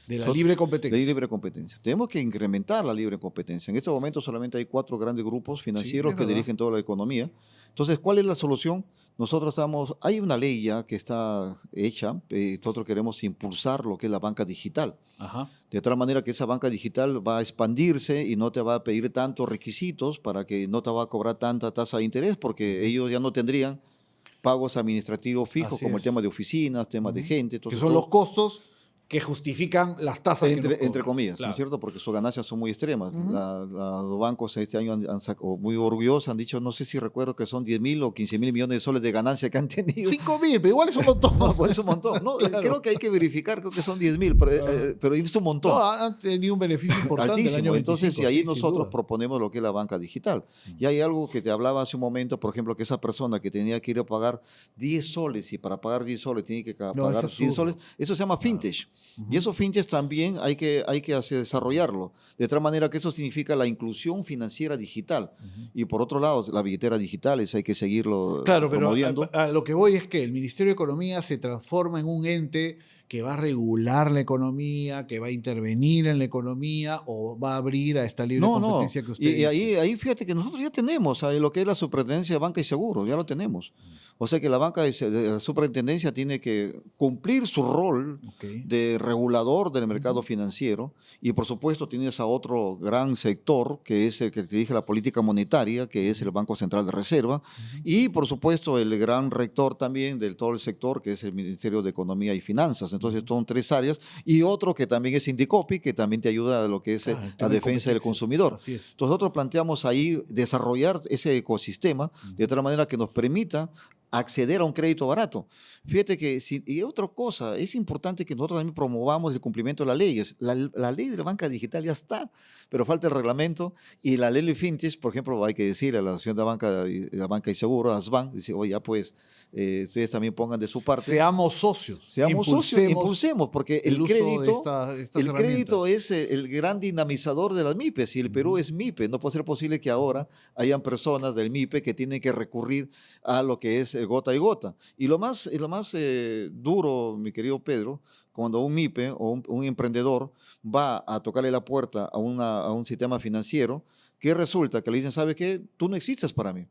Speaker 2: De la
Speaker 1: So-
Speaker 2: libre
Speaker 1: de
Speaker 2: competencia.
Speaker 1: libre competencia. Tenemos que incrementar la libre competencia. En este momento solamente hay 4 grandes grupos
Speaker 2: Sí,
Speaker 1: financieros
Speaker 2: es
Speaker 1: que
Speaker 2: verdad.
Speaker 1: dirigen toda la economía. Entonces, ¿cuál es la solución? Hay una ley ya que está hecha, nosotros queremos impulsar lo que es la banca digital,
Speaker 2: Ajá.
Speaker 1: de tal manera que esa banca digital va a expandirse y no te va a pedir tantos requisitos para que no te va a cobrar tanta tasa de interés, porque
Speaker 2: Ujú.
Speaker 1: ellos ya no tendrían pagos administrativos fijos
Speaker 2: Así
Speaker 1: como el
Speaker 2: es.
Speaker 1: tema de oficinas, temas de
Speaker 2: Ujú.
Speaker 1: gente,
Speaker 2: Que
Speaker 1: entonces
Speaker 2: son los
Speaker 1: todo,
Speaker 2: costos que justifican las tasas que nos
Speaker 1: entre
Speaker 2: cobran.
Speaker 1: comillas, ¿no es
Speaker 2: Claro.
Speaker 1: cierto? Porque sus ganancias son muy extremas.
Speaker 2: Ujú.
Speaker 1: Los bancos este año o muy orgullosos han dicho, no sé si recuerdo que son 10.000 o 15.000 millones de soles de ganancia que han tenido.
Speaker 2: 5.000, pero igual es un montón.
Speaker 1: No, por eso un montón. No,
Speaker 2: Claro.
Speaker 1: creo que hay que verificar, creo que son 10.000, pero,
Speaker 2: Ajá.
Speaker 1: pero es un
Speaker 2: No,
Speaker 1: montón.
Speaker 2: han tenido un beneficio importante el año
Speaker 1: Altísimo. Entonces, y
Speaker 2: 25,
Speaker 1: ahí
Speaker 2: sí, sin
Speaker 1: nosotros
Speaker 2: duda.
Speaker 1: proponemos lo que es la banca digital. Y hay algo que te hablaba hace un momento, por ejemplo, que esa persona que tenía que ir a pagar 10 soles y para pagar 10 soles tiene que
Speaker 2: No, es
Speaker 1: pagar 100 soles,
Speaker 2: absurdo.
Speaker 1: eso se llama
Speaker 2: Claro.
Speaker 1: fintech. Y
Speaker 2: Ujú.
Speaker 1: esos fintech también hay que desarrollarlo, de tal manera que eso significa la inclusión financiera digital.
Speaker 2: Ujú.
Speaker 1: Y por otro lado, la billetera digital, eso hay que seguirlo
Speaker 2: Claro, pero
Speaker 1: promoviendo.
Speaker 2: a lo que voy es que el Ministerio de Economía se transforma en un ente que va a regular la economía, que va a intervenir en la economía o va a abrir a esta libre
Speaker 1: No, no.
Speaker 2: competencia que usted
Speaker 1: Y
Speaker 2: dice.
Speaker 1: ahí fíjate que nosotros ya tenemos ahí lo que es la superintendencia de banca y seguro, ya lo tenemos. O sea que la superintendencia tiene que cumplir su rol
Speaker 2: Ok.
Speaker 1: de regulador del mercado
Speaker 2: Ujú.
Speaker 1: financiero y por supuesto tienes a otro gran sector que es el que te dije la política monetaria, que es el
Speaker 2: Ujú.
Speaker 1: Banco Central de Reserva
Speaker 2: Ujú.
Speaker 1: y por supuesto el gran rector también del todo el sector que es el Ministerio de Economía y Finanzas. Entonces
Speaker 2: Ujú.
Speaker 1: son 3 áreas y otro que también es Indicopi, que también te ayuda a lo que es
Speaker 2: Claro, el
Speaker 1: la
Speaker 2: tema de
Speaker 1: defensa del
Speaker 2: competencia.
Speaker 1: consumidor.
Speaker 2: Así es.
Speaker 1: Entonces nosotros planteamos ahí desarrollar ese ecosistema de
Speaker 2: Ujú.
Speaker 1: tal manera que nos permita acceder a un crédito barato. Fíjate que, y otra cosa, es importante que nosotros también promovamos el cumplimiento de las leyes. La ley de la banca digital ya está, pero falta el reglamento y la ley de fintech, por ejemplo, hay que decir a la Asociación de Banca y Seguro, ASBAN, dice, oye, ya pues, ustedes también pongan de su parte.
Speaker 2: Seamos socios,
Speaker 1: Seamos socios,
Speaker 2: impulsemos
Speaker 1: impulsemos, porque
Speaker 2: el
Speaker 1: el
Speaker 2: uso de
Speaker 1: crédito,
Speaker 2: estas
Speaker 1: el crédito
Speaker 2: herramientas.
Speaker 1: es el gran dinamizador de las MIPES y el Perú
Speaker 2: Ujú.
Speaker 1: es MIPE. No puede ser posible que
Speaker 2: Ujú.
Speaker 1: ahora hayan personas del MIPE que tienen que recurrir a lo que es gota y gota. Y lo más duro, mi querido Pedro, cuando un MIPE o un emprendedor va a tocarle la puerta a un sistema financiero, que resulta que le dicen, ¿sabe qué? Tú no existes para mí,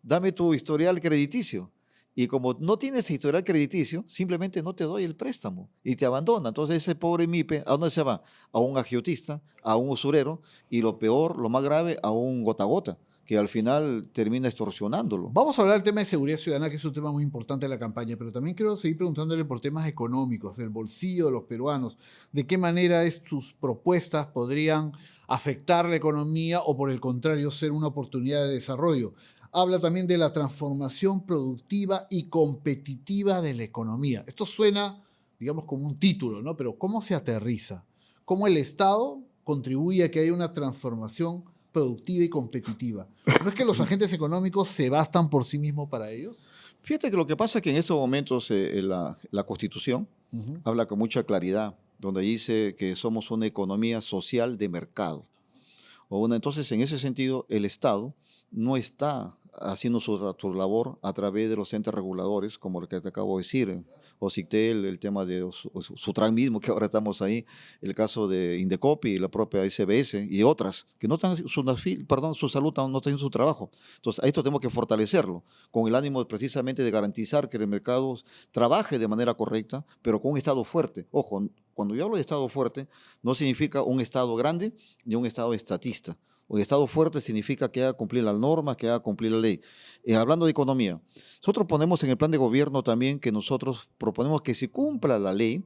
Speaker 1: dame tu historial crediticio. Y como no tienes historial crediticio, simplemente no te doy el préstamo y te abandona. Entonces ese pobre MIPE, ¿a dónde se va? A un agiotista, a un usurero y lo peor, lo más grave, a un gota a gota, que al final termina extorsionándolo.
Speaker 2: Vamos a hablar del tema de seguridad ciudadana, que es un tema muy importante de la campaña, pero también quiero seguir preguntándole por temas económicos, del bolsillo de los peruanos, de qué manera sus propuestas podrían afectar la economía o por el contrario ser una oportunidad de desarrollo. Habla también de la transformación productiva y competitiva de la economía. Esto suena, digamos, como un título, ¿no? Pero ¿cómo se aterriza? ¿Cómo el Estado contribuye a que haya una transformación productiva y competitiva? ¿No es que los agentes económicos se bastan por sí mismos para ellos?
Speaker 1: Fíjate que lo que pasa es que en estos momentos la Constitución
Speaker 2: Ujú.
Speaker 1: habla con mucha claridad, donde dice que somos una economía social de mercado. Entonces, en ese sentido, el Estado no está haciendo su labor a través de los entes reguladores, como el que te acabo de decir, OCITEL, el tema de Sutran mismo, que ahora estamos ahí, el caso de Indecopi, la propia SBS y otras, que no están su salud, no tienen su trabajo. Entonces, a esto tenemos que fortalecerlo, con el ánimo precisamente de garantizar que el mercado trabaje de manera correcta, pero con un Estado fuerte. Ojo, cuando yo hablo de Estado fuerte, no significa un Estado grande ni un Estado estatista. Un Estado fuerte significa que haga cumplir las normas, que haga cumplir la ley. Hablando de economía, nosotros ponemos en el plan de gobierno también que nosotros proponemos que se cumpla la ley,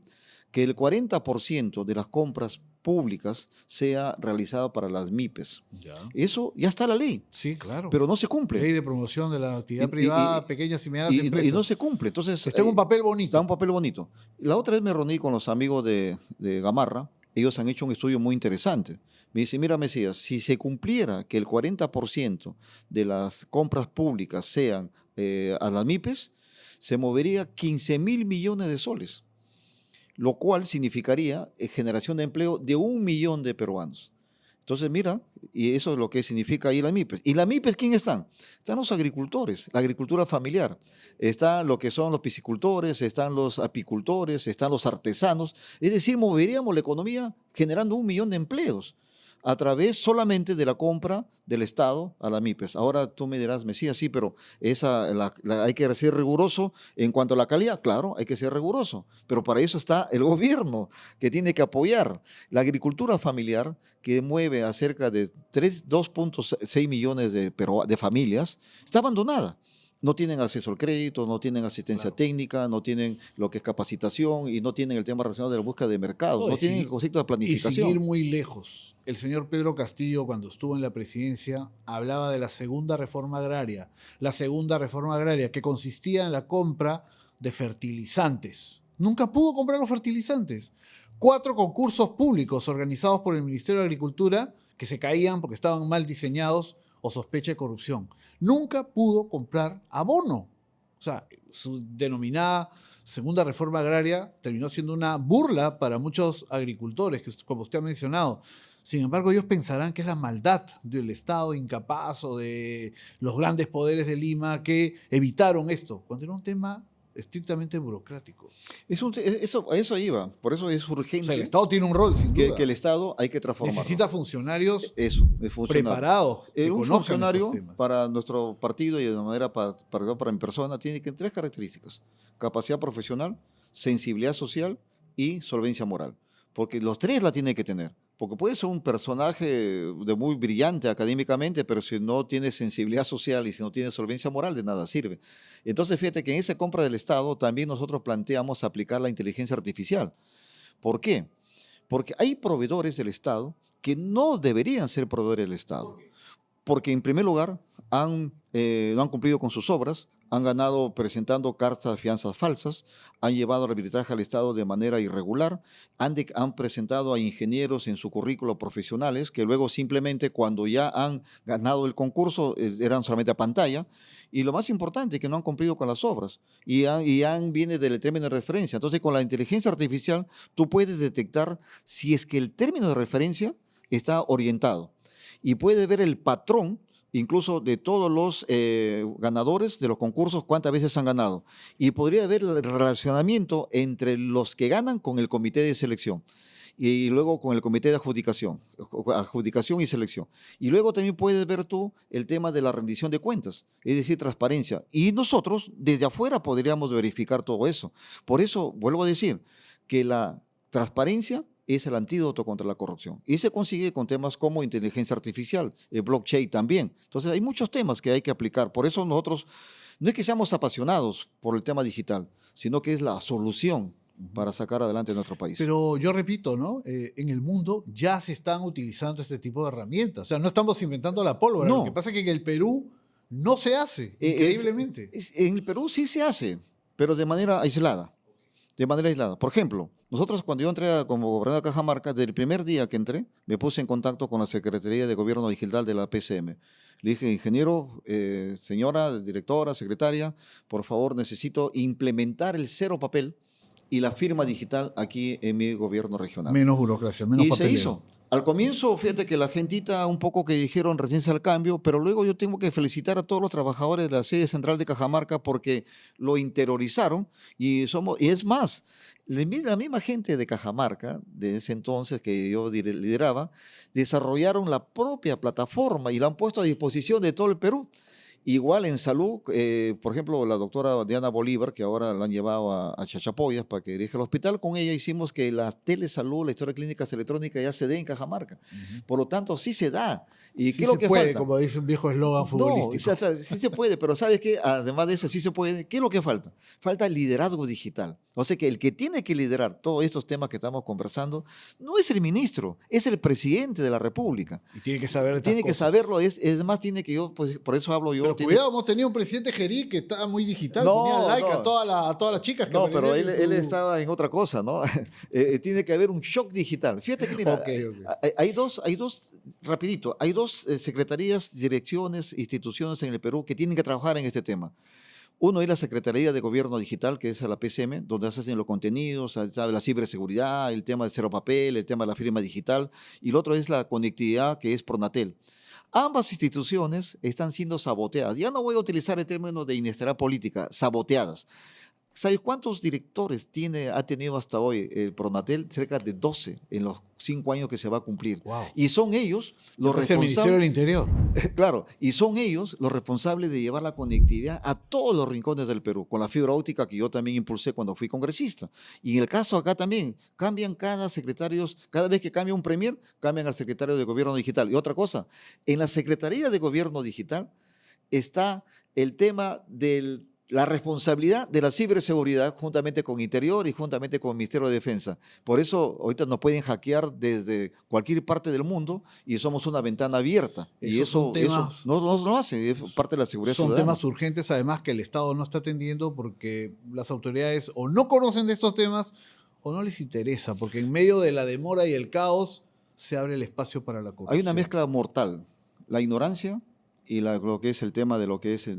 Speaker 1: que el 40% de las compras públicas sea realizada para las MIPES.
Speaker 2: Ya.
Speaker 1: Eso ya está la ley,
Speaker 2: Sí, claro.
Speaker 1: pero no se cumple.
Speaker 2: Ley de promoción de la
Speaker 1: Y,
Speaker 2: actividad
Speaker 1: y-
Speaker 2: privada, pequeñas y medianas
Speaker 1: y no
Speaker 2: empresas.
Speaker 1: se cumple. Entonces,
Speaker 2: Está en un papel
Speaker 1: da un
Speaker 2: bonito.
Speaker 1: papel bonito. La otra vez me reuní con los amigos de Gamarra. Ellos han hecho un estudio muy interesante. Me dice, mira, Mesías, si se cumpliera que el 40% de las compras públicas sean a las MIPES, se movería 15.000 millones de soles, lo cual significaría generación de empleo de 1 millón de peruanos. Entonces, mira, y eso es lo que significa ahí la MIPES. ¿Y la MIPES quién están? Están los agricultores, la agricultura familiar. Están lo que son los piscicultores, están los apicultores, están los artesanos. Es decir, moveríamos la economía generando 1 millón de empleos a través solamente de la compra del Estado a la MIPES. Ahora tú me dirás, Mesías, sí, pero hay que ser riguroso en cuanto a la calidad. Claro, hay que ser riguroso, pero para eso está el gobierno que tiene que apoyar. La agricultura familiar, que mueve a cerca de 2.6 millones de familias, está abandonada. No tienen acceso al crédito, no tienen asistencia
Speaker 2: Claro.
Speaker 1: técnica, no tienen lo que es capacitación y no tienen el tema relacionado de la búsqueda de mercados,
Speaker 2: No,
Speaker 1: no tienen el concepto de
Speaker 2: y seguir
Speaker 1: planificación.
Speaker 2: muy lejos. El señor Pedro Castillo, cuando estuvo en la presidencia, hablaba de la segunda reforma agraria. La segunda reforma agraria, que consistía en la compra de fertilizantes. Nunca pudo comprar los fertilizantes. 4 concursos públicos organizados por el Ministerio de Agricultura que se caían porque estaban mal diseñados o sospecha de corrupción. Nunca pudo comprar abono. O sea, su denominada segunda reforma agraria terminó siendo una burla para muchos agricultores, que, como usted ha mencionado. Sin embargo, ellos pensarán que es la maldad del Estado incapaz o de los grandes poderes de Lima que evitaron esto, cuando era un tema estrictamente burocrático.
Speaker 1: A eso iba, por eso es
Speaker 2: O sea, el
Speaker 1: urgente
Speaker 2: Estado tiene un rol, sin duda.
Speaker 1: que el Estado hay que transformarlo.
Speaker 2: Necesita funcionarios
Speaker 1: Eso, es funcionar.
Speaker 2: preparados que
Speaker 1: Un
Speaker 2: conozcan esos
Speaker 1: funcionario
Speaker 2: temas.
Speaker 1: para nuestro partido y de manera para mi persona tiene que 3 características: capacidad profesional, sensibilidad social y solvencia moral. Porque los 3 la tiene que tener. Porque puede ser un personaje de muy brillante académicamente, pero si no tiene sensibilidad social y si no tiene solvencia moral, de nada sirve. Entonces, fíjate que en esa compra del Estado también nosotros planteamos aplicar la inteligencia artificial. ¿Por qué? Porque hay proveedores del Estado que no deberían ser proveedores del Estado. Porque en primer lugar no han cumplido con sus obras, han ganado presentando cartas de fianzas falsas, han llevado al arbitraje al Estado de manera irregular, han presentado a ingenieros en su currículo profesionales que luego simplemente cuando ya han ganado el concurso eran solamente a pantalla. Y lo más importante es que no han cumplido con las obras viene del término de referencia. Entonces, con la inteligencia artificial, tú puedes detectar si es que el término de referencia está orientado y puede ver el patrón incluso de todos los ganadores de los concursos, cuántas veces han ganado. Y podría ver el relacionamiento entre los que ganan con el comité de selección y luego con el comité de adjudicación y selección. Y luego también puedes ver tú el tema de la rendición de cuentas, es decir, transparencia. Y nosotros desde afuera podríamos verificar todo eso. Por eso, vuelvo a decir, que la transparencia es el antídoto contra la corrupción. Y se consigue con temas como inteligencia artificial, blockchain también. Entonces hay muchos temas que hay que aplicar. Por eso nosotros, no es que seamos apasionados por el tema digital, sino que es la solución para sacar adelante nuestro país.
Speaker 2: Pero yo repito, ¿no? En el mundo ya se están utilizando este tipo de herramientas. O sea, no estamos inventando la pólvora.
Speaker 1: No.
Speaker 2: Lo que pasa es que en el Perú no se hace, increíblemente.
Speaker 1: En el Perú sí se hace, pero de manera aislada. De manera aislada. Por ejemplo, nosotros cuando yo entré como gobernador de Cajamarca, desde el primer día que entré, me puse en contacto con la Secretaría de Gobierno Digital de la PCM. Le dije, ingeniero, señora, directora, secretaria, por favor necesito implementar el 0 papel y la firma digital aquí en mi gobierno regional.
Speaker 2: Menos burocracia, menos
Speaker 1: Y
Speaker 2: papeleo.
Speaker 1: se hizo. Al comienzo, fíjate que la gentita un poco que dijeron recién al cambio, pero luego yo tengo que felicitar a todos los trabajadores de la sede central de Cajamarca porque lo interiorizaron y es más, la misma gente de Cajamarca, de ese entonces que yo lideraba, desarrollaron la propia plataforma y la han puesto a disposición de todo el Perú. Igual en salud, por ejemplo, la doctora Diana Bolívar, que ahora la han llevado a Chachapoyas para que dirija el hospital, con ella hicimos que la telesalud, la historia clínica electrónica ya se dé en Cajamarca. Por lo tanto, sí se da. ¿Y
Speaker 2: Sí
Speaker 1: qué es lo
Speaker 2: se
Speaker 1: que
Speaker 2: puede,
Speaker 1: falta?
Speaker 2: como dice un viejo eslogan
Speaker 1: No,
Speaker 2: futbolístico.
Speaker 1: o sea, sí se puede, pero ¿sabes qué? Además de eso, sí se puede. ¿Qué es lo que falta? Falta el liderazgo digital. O sea que el que tiene que liderar todos estos temas que estamos conversando no es el ministro, es el presidente de la República.
Speaker 2: Y tiene que saber estas
Speaker 1: Tiene que
Speaker 2: cosas.
Speaker 1: saberlo, es más, tiene que yo, pues, por eso hablo yo.
Speaker 2: Pero
Speaker 1: tiene-
Speaker 2: cuidado, hemos tenido un presidente Gerí que estaba muy digital,
Speaker 1: No,
Speaker 2: ponía like
Speaker 1: no.
Speaker 2: a todas las chicas que
Speaker 1: No, pero
Speaker 2: aparecían en
Speaker 1: él
Speaker 2: su-
Speaker 1: estaba en otra cosa, ¿no? Tiene que haber un shock digital. Fíjate que, mira,
Speaker 2: Ok, ok.
Speaker 1: hay dos, rapidito, hay dos secretarías, direcciones, instituciones en el Perú que tienen que trabajar en este tema. Uno es la Secretaría de Gobierno Digital, que es la PCM, donde se hacen los contenidos, sabe, la ciberseguridad, el tema de cero papel, el tema de la firma digital, y el otro es la conectividad, que es Pronatel. Ambas instituciones están siendo saboteadas. Ya no voy a utilizar el término de inestabilidad política, saboteadas. ¿Sabes cuántos directores ha tenido hasta hoy el Pronatel? Cerca de 12 en los 5 años que se va a cumplir.
Speaker 2: Wow.
Speaker 1: Y son ellos los
Speaker 2: Es el Ministerio del
Speaker 1: responsables,
Speaker 2: Interior.
Speaker 1: claro, y son ellos los responsables de llevar la conectividad a todos los rincones del Perú, con la fibra óptica que yo también impulsé cuando fui congresista. Y en el caso acá también, cambian cada vez que cambia un premier, cambian al secretario de Gobierno Digital. Y otra cosa, en la Secretaría de Gobierno Digital está el tema de la responsabilidad de la ciberseguridad juntamente con Interior y juntamente con el Ministerio de Defensa. Por eso ahorita nos pueden hackear desde cualquier parte del mundo y somos una ventana abierta. Y
Speaker 2: Esos son
Speaker 1: eso
Speaker 2: temas,
Speaker 1: no hace, es parte de la seguridad
Speaker 2: son
Speaker 1: ciudadana.
Speaker 2: temas urgentes, además, que el Estado no está atendiendo porque las autoridades o no conocen de estos temas o no les interesa, porque en medio de la demora y el caos se abre el espacio para la corrupción.
Speaker 1: Hay una mezcla mortal, la ignorancia y lo que es el tema de lo que es que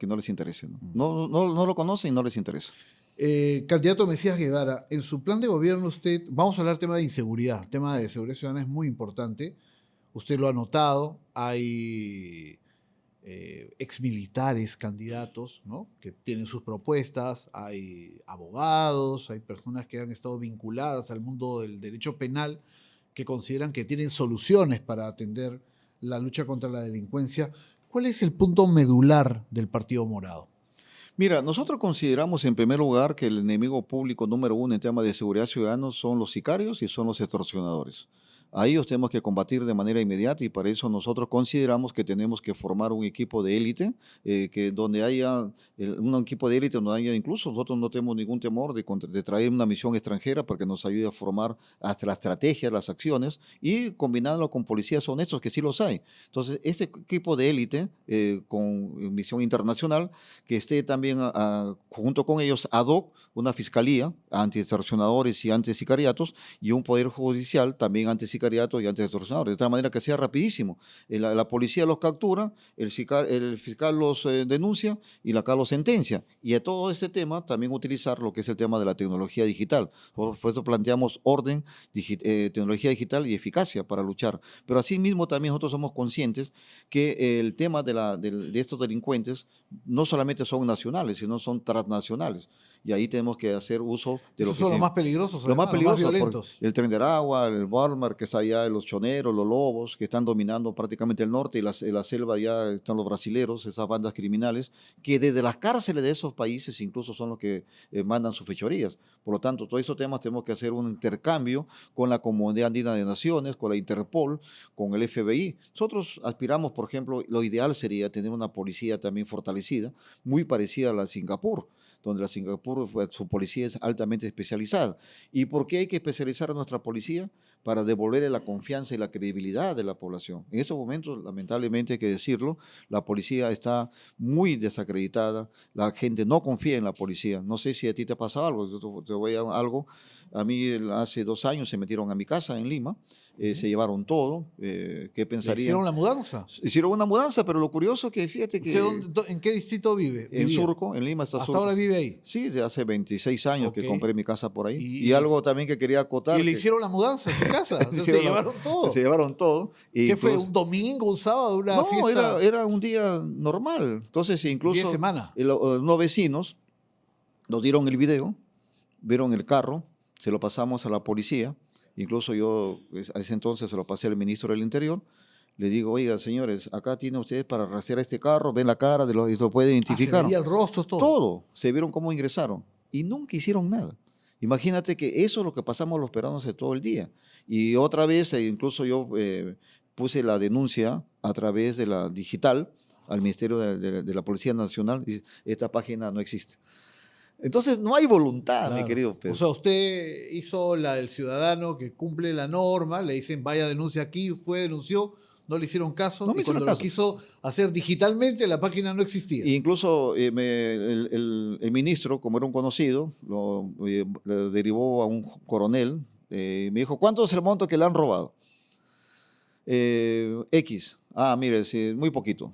Speaker 1: no les interese. No lo conocen y no les interesa.
Speaker 2: Candidato Mesías Guevara, en su plan de gobierno usted, vamos a hablar tema de inseguridad, tema de seguridad ciudadana es muy importante, usted lo ha notado, hay exmilitares candidatos, ¿no?, que tienen sus propuestas, hay abogados, hay personas que han estado vinculadas al mundo del derecho penal que consideran que tienen soluciones para atender la lucha contra la delincuencia. ¿Cuál es el punto medular del Partido Morado?
Speaker 1: Mira, nosotros consideramos en primer lugar que el enemigo público número uno en temas de seguridad ciudadana son los sicarios y son los extorsionadores. A ellos tenemos que combatir de manera inmediata y para eso nosotros consideramos que tenemos que formar un equipo de élite, que donde haya un equipo de élite, donde haya incluso nosotros no tenemos ningún temor de traer una misión extranjera para que nos ayude a formar hasta la estrategia, las acciones y combinarlo con policías honestos, que sí los hay. Entonces, este equipo de élite con misión internacional, que esté también junto con ellos ad hoc una fiscalía anti-extorsionadores y anti-sicariatos y un poder judicial también anti-sicariatos y anti-extorsionadores, de tal manera que sea rapidísimo. La policía los captura, el fiscal los denuncia y la CA los sentencia. Y a todo este tema también utilizar lo que es el tema de la tecnología digital. Por eso planteamos orden, tecnología digital y eficacia para luchar. Pero asimismo también nosotros somos conscientes que el tema de estos delincuentes no solamente son nacionales, sino son transnacionales. Y ahí tenemos que hacer uso de lo
Speaker 2: Esos
Speaker 1: que
Speaker 2: son los más peligrosos,
Speaker 1: lo más
Speaker 2: además, los más
Speaker 1: peligroso,
Speaker 2: violentos.
Speaker 1: el Tren de Aragua, el Walmart que está allá, los choneros, los lobos que están dominando prácticamente el norte y la selva ya están los brasileros, esas bandas criminales, que desde las cárceles de esos países incluso son los que mandan sus fechorías. Por lo tanto, todos esos temas tenemos que hacer un intercambio con la Comunidad Andina de Naciones, con la Interpol, con el FBI. Nosotros aspiramos, por ejemplo, lo ideal sería tener una policía también fortalecida, muy parecida a la de Singapur, donde la Singapur, su policía es altamente especializada. ¿Y por qué hay que especializar a nuestra policía? Para devolverle la confianza y la credibilidad de la población. En estos momentos, lamentablemente hay que decirlo, la policía está muy desacreditada, la gente no confía en la policía. No sé si a ti te ha pasado algo, yo te voy a algo. A mí hace 2 años se metieron a mi casa en Lima, se llevaron todo, ¿qué
Speaker 2: ¿Le
Speaker 1: pensarían?
Speaker 2: hicieron la mudanza?
Speaker 1: Hicieron una mudanza, pero lo curioso es que fíjate que
Speaker 2: ¿En qué distrito
Speaker 1: en
Speaker 2: vivía?
Speaker 1: Surco, en Lima está
Speaker 2: Hasta
Speaker 1: Surco.
Speaker 2: ahora vive ahí.
Speaker 1: Sí, de hace 26 años que
Speaker 2: Ok.
Speaker 1: compré mi casa por ahí.
Speaker 2: Y-
Speaker 1: Y algo también que quería acotar.
Speaker 2: Y le
Speaker 1: que
Speaker 2: hicieron la mudanza en su casa. O sea, se
Speaker 1: hicieron
Speaker 2: llevaron todo.
Speaker 1: Se llevaron todo.
Speaker 2: ¿Qué fue?
Speaker 1: Incluso-
Speaker 2: ¿Un domingo, un sábado, una
Speaker 1: No,
Speaker 2: fiesta?
Speaker 1: era un día normal. Entonces,
Speaker 2: Día de
Speaker 1: incluso
Speaker 2: semana.
Speaker 1: unos vecinos nos dieron el video, vieron el carro, se lo pasamos a la policía. Incluso yo a ese entonces se lo pasé al ministro del Interior. Le digo, oiga, señores, acá tienen ustedes para rastrear este carro, ven la cara, y lo puede
Speaker 2: Se
Speaker 1: identificar.
Speaker 2: veía el rostro, todo.
Speaker 1: Todo, se vieron cómo ingresaron y nunca hicieron nada. Imagínate que eso es lo que pasamos los peruanos de todo el día. Y otra vez, incluso yo puse la denuncia a través de la digital al Ministerio de la Policía Nacional y esta página no existe. Entonces no hay voluntad, mi
Speaker 2: Claro.
Speaker 1: querido Pedro.
Speaker 2: O sea, usted hizo la del ciudadano que cumple la norma, le dicen vaya denuncia aquí, fue, denunció, no le hicieron caso,
Speaker 1: No me
Speaker 2: y
Speaker 1: hicieron
Speaker 2: cuando
Speaker 1: caso.
Speaker 2: lo quiso hacer digitalmente, la página no existía.
Speaker 1: Incluso el ministro, como era un conocido, le derivó a un coronel, me dijo, ¿cuánto es el monto que le han robado? X. Ah, mire, sí, muy poquito.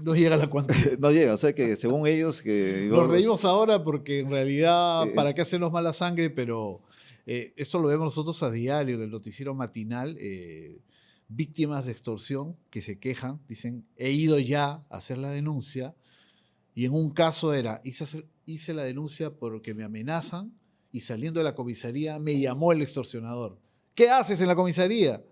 Speaker 2: No llega la cuantía.
Speaker 1: No llega, o sea que según ellos, que
Speaker 2: Nos reímos ahora porque en realidad,
Speaker 1: eh,
Speaker 2: ¿para qué hacernos mala sangre? Pero esto lo vemos nosotros a diario en el noticiero matinal. Víctimas de extorsión que se quejan, dicen, he ido ya a hacer la denuncia y en un caso era, hice la denuncia porque me amenazan y saliendo de la comisaría me llamó el extorsionador. ¿Qué haces en la comisaría?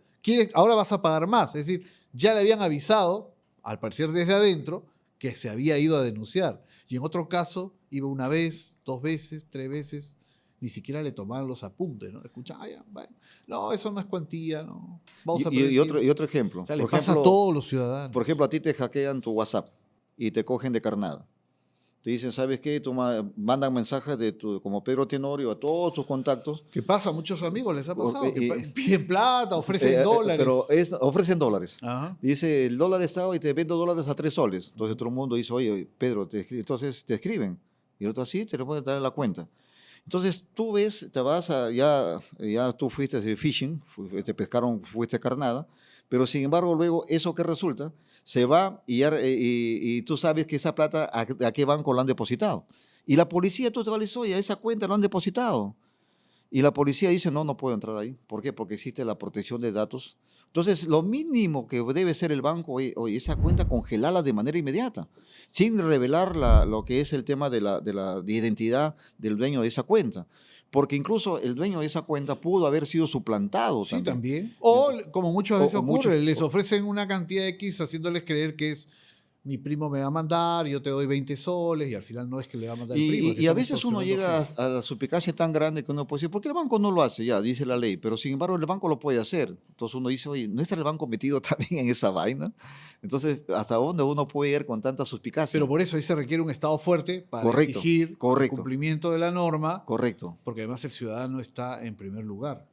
Speaker 2: Ahora vas a pagar más. Es decir, ya le habían avisado, al parecer desde adentro, que se había ido a denunciar. Y en otro caso, iba una vez, 2 veces, 3 veces, ni siquiera le tomaban los apuntes, ¿no? Escucha, ya, bueno, no, eso no es cuantía, no, vamos a perder tiempo.
Speaker 1: y otro ejemplo.
Speaker 2: O sea, le pasa a todos los ciudadanos.
Speaker 1: Por ejemplo, a ti te hackean tu WhatsApp y te cogen de carnada. Te dicen, ¿sabes qué? Mandan mensajes como Pedro Tenorio a todos tus contactos.
Speaker 2: ¿Qué pasa? A muchos amigos les ha pasado, que
Speaker 1: Y,
Speaker 2: piden plata, ofrecen dólares.
Speaker 1: Pero ofrecen dólares.
Speaker 2: Ajá.
Speaker 1: Dice, el dólar está hoy, te vendo dólares a 3 soles. Entonces todo el mundo dice, oye, Pedro, entonces te escriben. Y el otro así, te lo pueden dar en la cuenta. Entonces tú ves, te vas ya tú fuiste de phishing, te pescaron, fuiste carnada, pero sin embargo luego eso que resulta, se va y tú sabes que esa plata a qué banco la han depositado. Y la policía, tú te vas a decir, oye, a esa cuenta lo han depositado. Y la policía dice, no, no puedo entrar ahí. ¿Por qué? Porque existe la protección de datos. Entonces, lo mínimo que debe ser el banco, oye, esa cuenta congelarla de manera inmediata, sin revelar lo que es el tema de identidad del dueño de esa cuenta. Porque incluso el dueño de esa cuenta pudo haber sido suplantado
Speaker 2: Sí,
Speaker 1: también.
Speaker 2: también. O, como muchas veces ocurre, les
Speaker 1: o-
Speaker 2: ofrecen una cantidad X haciéndoles creer que es mi primo me va a mandar, yo te doy 20 soles y al final no es que le va a mandar el primo. Es que
Speaker 1: Y a
Speaker 2: están
Speaker 1: veces uno
Speaker 2: extorsionando
Speaker 1: llega
Speaker 2: gente.
Speaker 1: a la suspicacia tan grande que uno puede decir, ¿por qué el banco no lo hace? Ya, dice la ley, pero sin embargo el banco lo puede hacer. Entonces uno dice, oye, ¿no está el banco metido también en esa vaina? Entonces, ¿hasta dónde uno puede ir con tanta suspicacia?
Speaker 2: Pero por eso ahí se requiere un Estado fuerte para
Speaker 1: Correcto,
Speaker 2: exigir el
Speaker 1: correcto,
Speaker 2: cumplimiento de la norma,
Speaker 1: correcto.
Speaker 2: porque además el ciudadano está en primer lugar.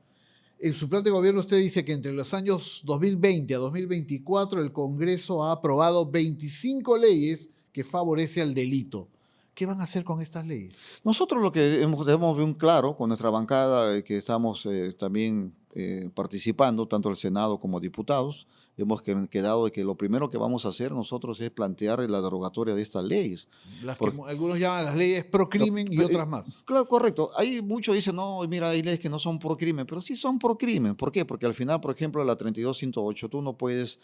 Speaker 2: En su plan de gobierno usted dice que entre los años 2020 a 2024 el Congreso ha aprobado 25 leyes que favorecen al delito. ¿Qué van a hacer con estas leyes?
Speaker 1: Nosotros lo que hemos bien claro con nuestra bancada, que estamos también participando, tanto el Senado como diputados, hemos quedado de que lo primero que vamos a hacer nosotros es plantear la derogatoria de estas leyes.
Speaker 2: Las que
Speaker 1: Porque
Speaker 2: algunos llaman las leyes pro crimen y otras más.
Speaker 1: Claro, correcto. Hay muchos dicen, no, mira, hay leyes que no son por crimen, pero sí son por crimen. ¿Por qué? Porque al final, por ejemplo, la 32.108, tú no puedes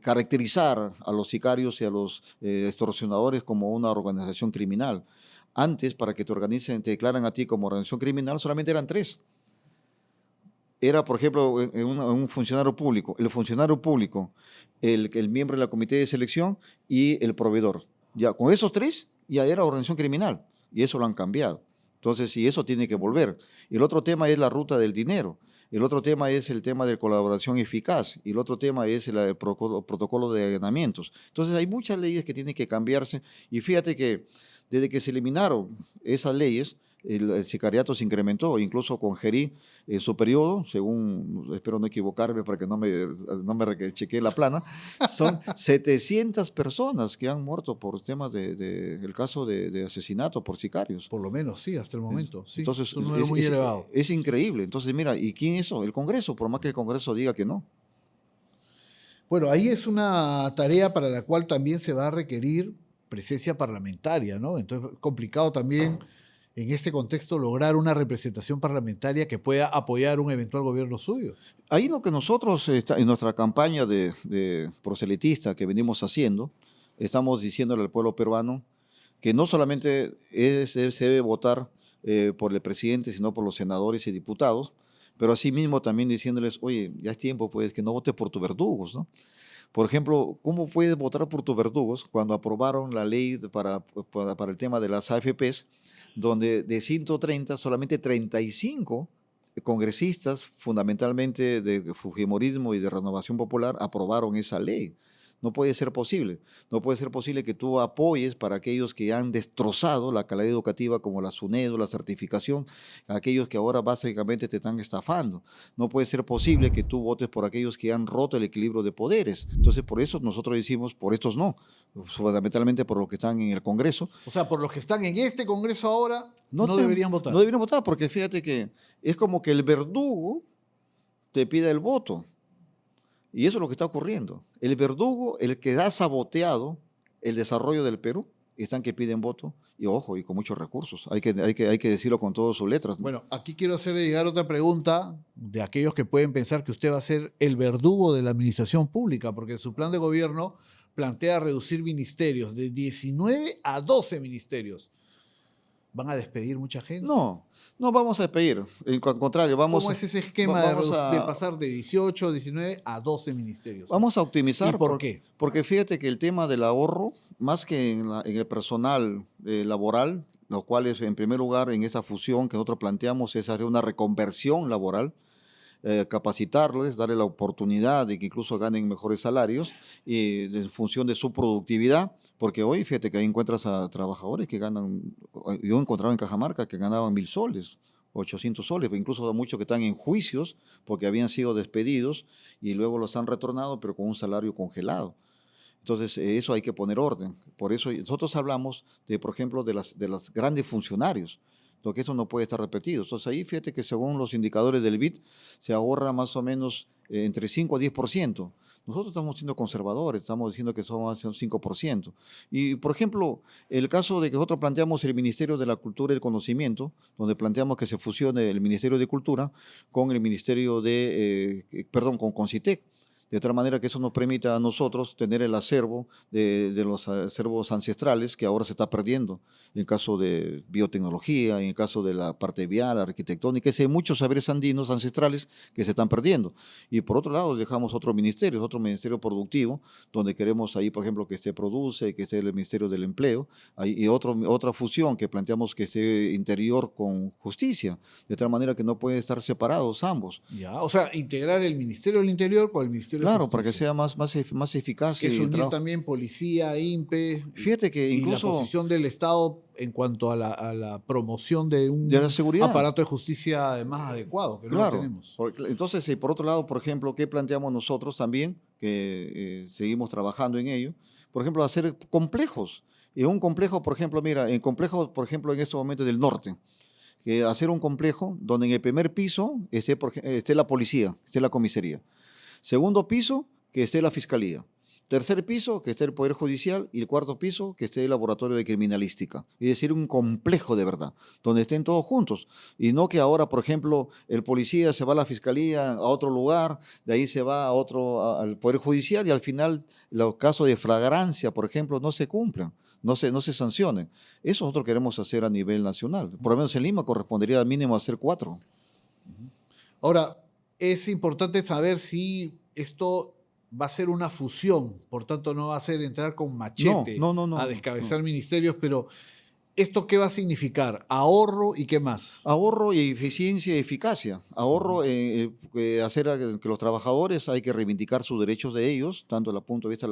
Speaker 1: caracterizar a los sicarios y a los extorsionadores como una organización criminal. Antes, para que te organicen, te declaran a ti como organización criminal, solamente eran 3. Era, por ejemplo, un funcionario público, el funcionario público, el miembro del comité de selección y el proveedor. Ya, con esos 3 ya era organización criminal y eso lo han cambiado. Entonces, y eso tiene que volver. Y el otro tema es la ruta del dinero. El otro tema es el tema de colaboración eficaz. Y el otro tema es el protocolo de allanamientos. Entonces, hay muchas leyes que tienen que cambiarse. Y fíjate que desde que se eliminaron esas leyes, el sicariato se incrementó, incluso con Gerí en su periodo, según, espero no equivocarme para que no me chequee la plana, son 700 personas que han muerto por temas el caso de asesinato por sicarios.
Speaker 2: Por lo menos, sí, hasta el momento. Sí,
Speaker 1: Entonces,
Speaker 2: es un número muy elevado.
Speaker 1: es increíble. Entonces, mira, ¿y quién es eso? El Congreso, por más que el Congreso diga que no.
Speaker 2: Bueno, ahí es una tarea para la cual también se va a requerir presencia parlamentaria, ¿no? Entonces, es complicado también en este contexto lograr una representación parlamentaria que pueda apoyar un eventual gobierno suyo.
Speaker 1: Ahí lo que nosotros, en nuestra campaña de proselitista que venimos haciendo, estamos diciéndole al pueblo peruano que no solamente se debe votar por el presidente, sino por los senadores y diputados, pero asimismo también diciéndoles, oye, ya es tiempo pues que no votes por tus verdugos, ¿no? Por ejemplo, ¿cómo puedes votar por tus verdugos cuando aprobaron la ley para el tema de las AFPs, donde de 130, solamente 35 congresistas, fundamentalmente de Fujimorismo y de Renovación Popular, aprobaron esa ley? No puede ser posible. No puede ser posible que tú apoyes para aquellos que han destrozado la calidad educativa como la SUNEDO, la certificación, aquellos que ahora básicamente te están estafando. No puede ser posible que tú votes por aquellos que han roto el equilibrio de poderes. Entonces, por eso nosotros decimos, por estos no, fundamentalmente por los que están en el Congreso.
Speaker 2: O sea, por los que están en este Congreso ahora, no
Speaker 1: te-
Speaker 2: deberían votar.
Speaker 1: No deberían votar porque fíjate que es como que el verdugo te pida el voto. Y eso es lo que está ocurriendo. El verdugo, el que ha saboteado el desarrollo del Perú, están que piden voto, y ojo, y con muchos recursos. Hay que decirlo con todas sus letras.
Speaker 2: Bueno, aquí quiero hacerle llegar otra pregunta de aquellos que pueden pensar que usted va a ser el verdugo de la administración pública, porque su plan de gobierno plantea reducir ministerios de 19 a 12 ministerios. ¿Van a despedir mucha gente?
Speaker 1: No, no vamos a despedir. Al contrario,
Speaker 2: ¿Cómo es ese esquema
Speaker 1: vamos
Speaker 2: de
Speaker 1: a,
Speaker 2: pasar de 18, 19 a 12 ministerios?
Speaker 1: vamos a
Speaker 2: ¿Y
Speaker 1: optimizar,
Speaker 2: por qué?
Speaker 1: porque fíjate que el tema del ahorro, más que en el personal laboral, lo cual es en primer lugar en esa fusión que nosotros planteamos, es hacer una reconversión laboral, capacitarles, darle la oportunidad de que incluso ganen mejores salarios y en función de su productividad, porque hoy fíjate que ahí encuentras a trabajadores que ganan, yo he encontrado en Cajamarca que ganaban 1.000 soles, 800 soles, incluso muchos que están en juicios porque habían sido despedidos y luego los han retornado pero con un salario congelado. Entonces, eso hay que poner orden. Por eso nosotros hablamos de, por ejemplo, de los grandes funcionarios, porque eso no puede estar repetido. Entonces, ahí fíjate que según los indicadores del BID, se ahorra más o menos entre 5 a 10%. Nosotros estamos siendo conservadores, estamos diciendo que somos un 5%. Y, por ejemplo, el caso de que nosotros planteamos el Ministerio de la Cultura y el Conocimiento, donde planteamos que se fusione el Ministerio de Cultura con el Ministerio con CONCITEC, de tal manera que eso nos permita a nosotros tener el acervo de los acervos ancestrales que ahora se está perdiendo, en el caso de biotecnología, en el caso de la parte vial, arquitectónica, hay muchos saberes andinos ancestrales que se están perdiendo. Y por otro lado dejamos otro ministerio productivo, donde queremos ahí, por ejemplo, que esté Produce, que esté el Ministerio del Empleo, y otra fusión que planteamos que esté Interior con Justicia, de tal manera que no pueden estar separados ambos.
Speaker 2: Ya, o sea, integrar el Ministerio del Interior con el Ministerio de
Speaker 1: Claro, para que
Speaker 2: Justicia.
Speaker 1: sea más eficaz
Speaker 2: Que es
Speaker 1: el
Speaker 2: unir
Speaker 1: trabajo.
Speaker 2: también policía, INPE
Speaker 1: Fíjate que
Speaker 2: y la
Speaker 1: incluso
Speaker 2: posición del Estado en cuanto a la promoción de
Speaker 1: de la
Speaker 2: un
Speaker 1: seguridad,
Speaker 2: aparato de justicia más adecuado, que no lo
Speaker 1: claro.
Speaker 2: tenemos.
Speaker 1: Entonces, por otro lado, por ejemplo, ¿qué planteamos nosotros también? Que seguimos trabajando en ello. Por ejemplo, hacer complejos. Y un complejo, por ejemplo, mira, en complejos, por ejemplo, en estos momentos del norte, que hacer un complejo donde en el primer piso esté la policía, esté la comisaría. Segundo piso, que esté la fiscalía. Tercer piso, que esté el Poder Judicial. Y el cuarto piso, que esté el Laboratorio de Criminalística. Es decir, un complejo de verdad, donde estén todos juntos. Y no que ahora, por ejemplo, el policía se va a la fiscalía a otro lugar, de ahí se va al Poder Judicial y al final los casos de flagrancia, por ejemplo, no se cumplan. No se sancionen. Eso nosotros queremos hacer a nivel nacional. Por lo menos en Lima correspondería al mínimo hacer 4.
Speaker 2: Ahora, es importante saber si esto va a ser una fusión, por tanto no va a ser entrar con
Speaker 1: No,
Speaker 2: machete
Speaker 1: no, no,
Speaker 2: a
Speaker 1: no,
Speaker 2: descabezar
Speaker 1: no.
Speaker 2: ministerios, pero ¿esto qué va a significar? Ahorro y qué más.
Speaker 1: Ahorro y eficiencia y eficacia. Ahorro, hacer que los trabajadores hay que reivindicar sus derechos de ellos, tanto desde el punto de vista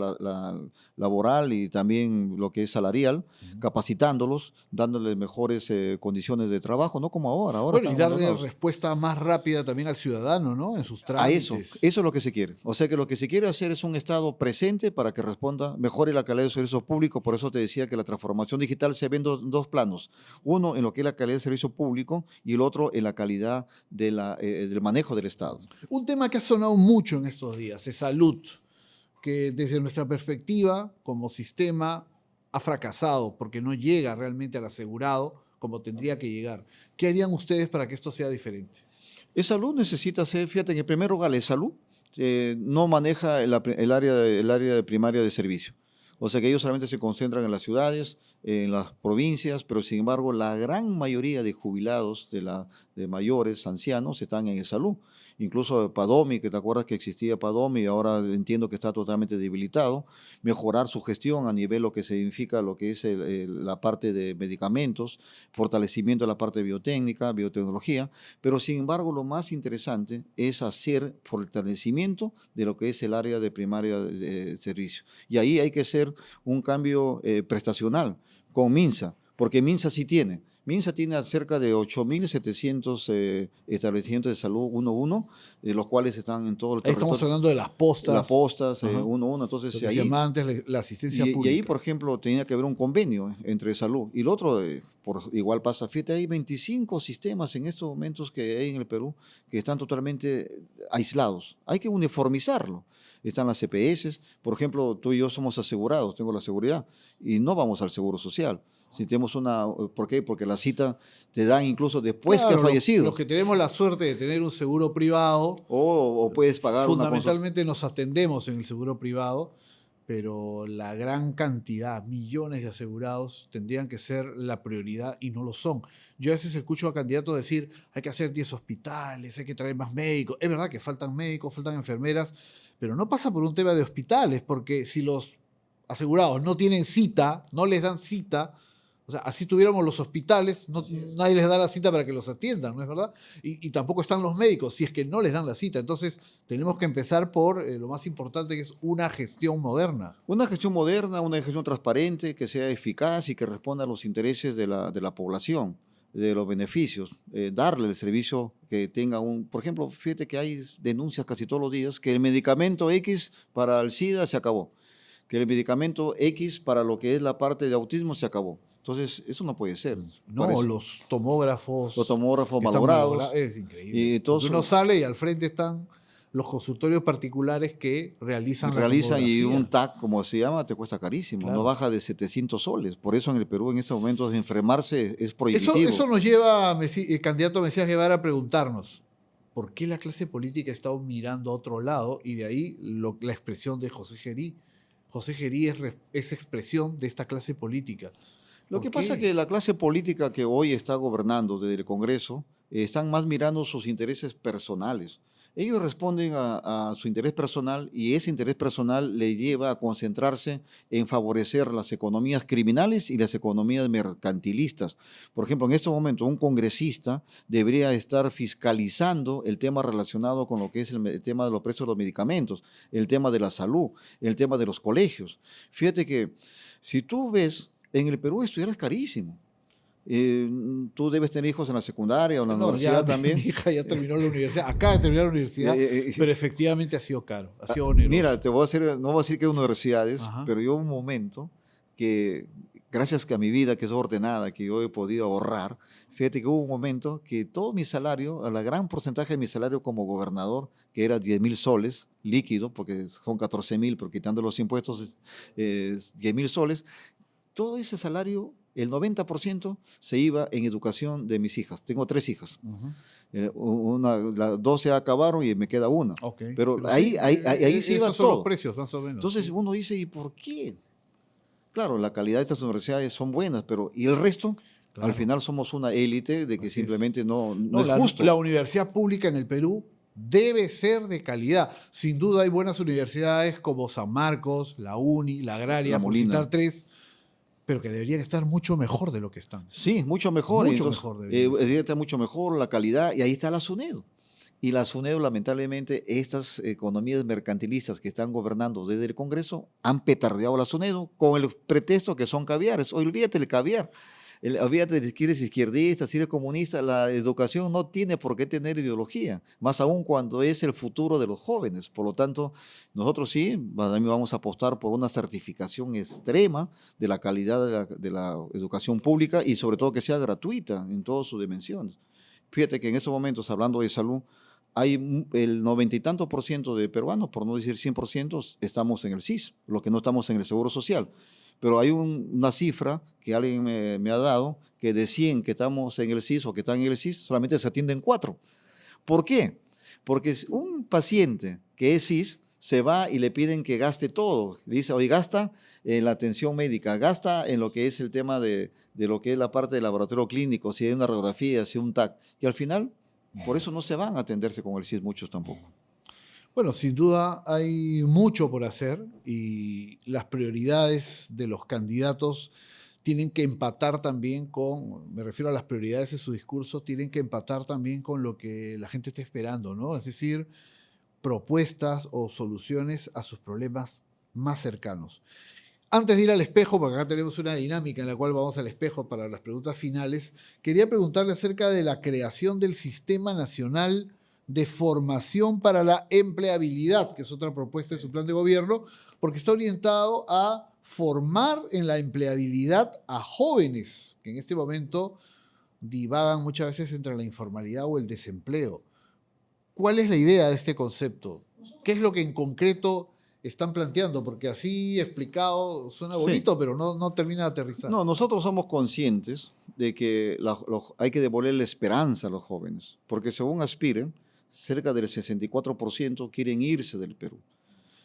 Speaker 1: laboral y también lo que es salarial,
Speaker 2: Ujú.
Speaker 1: capacitándolos, dándoles mejores condiciones de trabajo, no como ahora. Ahora
Speaker 2: Bueno, y
Speaker 1: están
Speaker 2: darle
Speaker 1: abandonados.
Speaker 2: respuesta más rápida también al ciudadano, ¿no? En sus
Speaker 1: A eso,
Speaker 2: trámites.
Speaker 1: eso es lo que se quiere. O sea que lo que se quiere hacer es un Estado presente para que responda, mejore la calidad de servicios públicos. Por eso te decía que la transformación digital se ve en dos planos. Uno en lo que es la calidad de servicio público y el otro en la calidad del manejo del Estado.
Speaker 2: Un tema que ha sonado mucho en estos días es salud, que desde nuestra perspectiva como sistema ha fracasado porque no llega realmente al asegurado como tendría que llegar. ¿Qué harían ustedes para que esto sea diferente?
Speaker 1: El salud necesita ser, fíjate, que en primer lugar, el salud no maneja el área de primaria de servicio. O sea que ellos solamente se concentran en las ciudades, en las provincias, pero sin embargo la gran mayoría de jubilados, de mayores, ancianos, están en salud. Incluso Padomi, que te acuerdas que existía Padomi y ahora entiendo que está totalmente debilitado, mejorar su gestión a nivel lo que significa lo que es la parte de medicamentos, fortalecimiento de la parte biotécnica, biotecnología, pero sin embargo lo más interesante es hacer fortalecimiento de lo que es el área de primaria de servicio. Y ahí hay que hacer un cambio prestacional con MINSA, porque MINSA sí tiene. Minsa tiene cerca de 8.700 establecimientos de salud 1-1, los cuales están en todo el
Speaker 2: Ahí estamos
Speaker 1: territorio.
Speaker 2: hablando de las
Speaker 1: Las
Speaker 2: postas,
Speaker 1: postas,
Speaker 2: ajá,
Speaker 1: 1-1,
Speaker 2: lo
Speaker 1: entonces
Speaker 2: que se
Speaker 1: ahí,
Speaker 2: llamaba antes la asistencia
Speaker 1: y ahí,
Speaker 2: pública.
Speaker 1: por ejemplo, tenía que haber un convenio entre salud. Y lo otro, igual pasa, fíjate, hay 25 sistemas en estos momentos que hay en el Perú que están totalmente aislados. Hay que uniformizarlo. Están las CPS, por ejemplo, tú y yo somos asegurados, tengo la seguridad, y no vamos al seguro social. Si tenemos ¿por qué? Porque la cita te dan incluso después que has
Speaker 2: Claro, los
Speaker 1: fallecido.
Speaker 2: que tenemos la suerte de tener un seguro privado,
Speaker 1: O puedes pagar una consulta.
Speaker 2: fundamentalmente nos atendemos en el seguro privado, pero la gran cantidad, millones de asegurados, tendrían que ser la prioridad y no lo son. Yo a veces escucho a candidatos decir, hay que hacer 10 hospitales, hay que traer más médicos. Es verdad que faltan médicos, faltan enfermeras, pero no pasa por un tema de hospitales, porque si los asegurados no tienen cita, no les dan cita, o sea, así tuviéramos los hospitales, nadie les da la cita para que los atiendan, ¿no es verdad? Y tampoco están los médicos, si es que no les dan la cita. Entonces, tenemos que empezar por lo más importante, que es una gestión moderna.
Speaker 1: Una gestión moderna, una gestión transparente, que sea eficaz y que responda a los intereses de la población, de los beneficios. Darle el servicio que tenga por ejemplo, fíjate que hay denuncias casi todos los días que el medicamento X para el SIDA se acabó, que el medicamento X para lo que es la parte de autismo se acabó. Entonces, eso no puede ser.
Speaker 2: No, los tomógrafos
Speaker 1: Los tomógrafos
Speaker 2: que están
Speaker 1: malogrados
Speaker 2: es increíble.
Speaker 1: y
Speaker 2: Porque uno
Speaker 1: todos
Speaker 2: sale y al frente están los consultorios particulares que realizan la
Speaker 1: realizan y un
Speaker 2: tomografía.
Speaker 1: TAC, como se llama, te cuesta carísimo, no
Speaker 2: Claro.
Speaker 1: baja de 700 soles. Por eso en el Perú en este momento enfermarse es
Speaker 2: Eso
Speaker 1: prohibitivo.
Speaker 2: nos lleva, el candidato Mesías Guevara, a preguntarnos, ¿por qué la clase política está mirando a otro lado? Y de ahí la expresión de José Gerí. José Gerí es expresión de esta clase política.
Speaker 1: Lo
Speaker 2: ¿Por
Speaker 1: que pasa es
Speaker 2: qué?
Speaker 1: que la clase política que hoy está gobernando desde el Congreso están más mirando sus intereses personales. Ellos responden a su interés personal y ese interés personal le lleva a concentrarse en favorecer las economías criminales y las economías mercantilistas. Por ejemplo, en este momento un congresista debería estar fiscalizando el tema relacionado con lo que es el tema de los precios de los medicamentos, el tema de la salud, el tema de los colegios. Fíjate que si tú ves, en el Perú estudiar es carísimo. Tú debes tener hijos en la secundaria o en la
Speaker 2: No, ya
Speaker 1: universidad
Speaker 2: mi
Speaker 1: también.
Speaker 2: hija ya terminó la universidad, acaba de terminar la universidad, pero efectivamente ha sido caro, ha sido
Speaker 1: Mira,
Speaker 2: oneroso.
Speaker 1: te voy a decir, no voy a decir que universidades,
Speaker 2: Ajá.
Speaker 1: pero yo un momento que, gracias que a mi vida que es ordenada, que yo he podido ahorrar, fíjate que hubo un momento que todo mi salario, a la gran porcentaje de mi salario como gobernador, que era 10.000 soles líquido, porque son 14.000, pero quitando los impuestos es 10.000 soles, todo ese salario, el 90% se iba en educación de mis hijas. Tengo 3 hijas.
Speaker 2: Ujú.
Speaker 1: Las 2 se acabaron y me queda una.
Speaker 2: Ok,
Speaker 1: Pero
Speaker 2: pero
Speaker 1: ahí,
Speaker 2: sí,
Speaker 1: ahí se iba
Speaker 2: esos son los
Speaker 1: todo.
Speaker 2: precios más o menos.
Speaker 1: Entonces
Speaker 2: Sí.
Speaker 1: uno dice, ¿y por qué? Claro, la calidad de estas universidades son buenas, pero ¿y el resto? Al
Speaker 2: Claro,
Speaker 1: final somos una élite de que
Speaker 2: así es.
Speaker 1: simplemente no
Speaker 2: No,
Speaker 1: es justo.
Speaker 2: la universidad pública en el Perú debe ser de calidad. Sin duda hay buenas universidades como San Marcos, la UNI, la
Speaker 1: La
Speaker 2: Agraria, por
Speaker 1: Molina.
Speaker 2: citar 3, pero que deberían estar mucho mejor de lo que están.
Speaker 1: Sí, mucho mejor.
Speaker 2: Mucho
Speaker 1: Entonces,
Speaker 2: mejor deberían estar.
Speaker 1: debería estar mucho mejor la calidad y ahí está la SUNEDU. Y la SUNEDU, lamentablemente, estas economías mercantilistas que están gobernando desde el Congreso han petardeado la SUNEDU con el pretexto que son caviares. Olvídate del caviar. Olvídate de si eres izquierdista, si eres comunista, la educación no tiene por qué tener ideología, más aún cuando es el futuro de los jóvenes. Por lo tanto, nosotros sí, vamos a apostar por una certificación extrema de la calidad de la educación pública y sobre todo que sea gratuita en todas sus dimensiones. Fíjate que en estos momentos, hablando de salud, hay el 90 y tanto % de peruanos, por no decir 100%, estamos en el SIS, los que no estamos en el Seguro Social. Pero hay una cifra que alguien me ha dado, que de 100 que estamos en el SIS o que están en el SIS, solamente se atienden 4. ¿Por qué? Porque un paciente que es SIS se va y le piden que gaste todo. Le dice, oye, gasta en la atención médica, gasta en lo que es el tema de lo que es la parte del laboratorio clínico, si hay una radiografía, si hay un TAC. Y al final, por eso no se van a atenderse con el SIS muchos tampoco.
Speaker 2: Bueno, sin duda hay mucho por hacer y las prioridades de los candidatos tienen que empatar también me refiero a las prioridades de su discurso, tienen que empatar también con lo que la gente está esperando, ¿no? Es decir, propuestas o soluciones a sus problemas más cercanos. Antes de ir al espejo, porque acá tenemos una dinámica en la cual vamos al espejo para las preguntas finales, quería preguntarle acerca de la creación del Sistema Nacional de Formación para la Empleabilidad, que es otra propuesta de su plan de gobierno, porque está orientado a formar en la empleabilidad a jóvenes que en este momento divagan muchas veces entre la informalidad o el desempleo. ¿Cuál es la idea de este concepto? ¿Qué es lo que en concreto están planteando? Porque así explicado suena
Speaker 1: Sí.
Speaker 2: bonito, pero no termina de aterrizar.
Speaker 1: No, nosotros somos conscientes de que hay que devolverle esperanza a los jóvenes, porque según Aspiren, cerca del 64% quieren irse del Perú.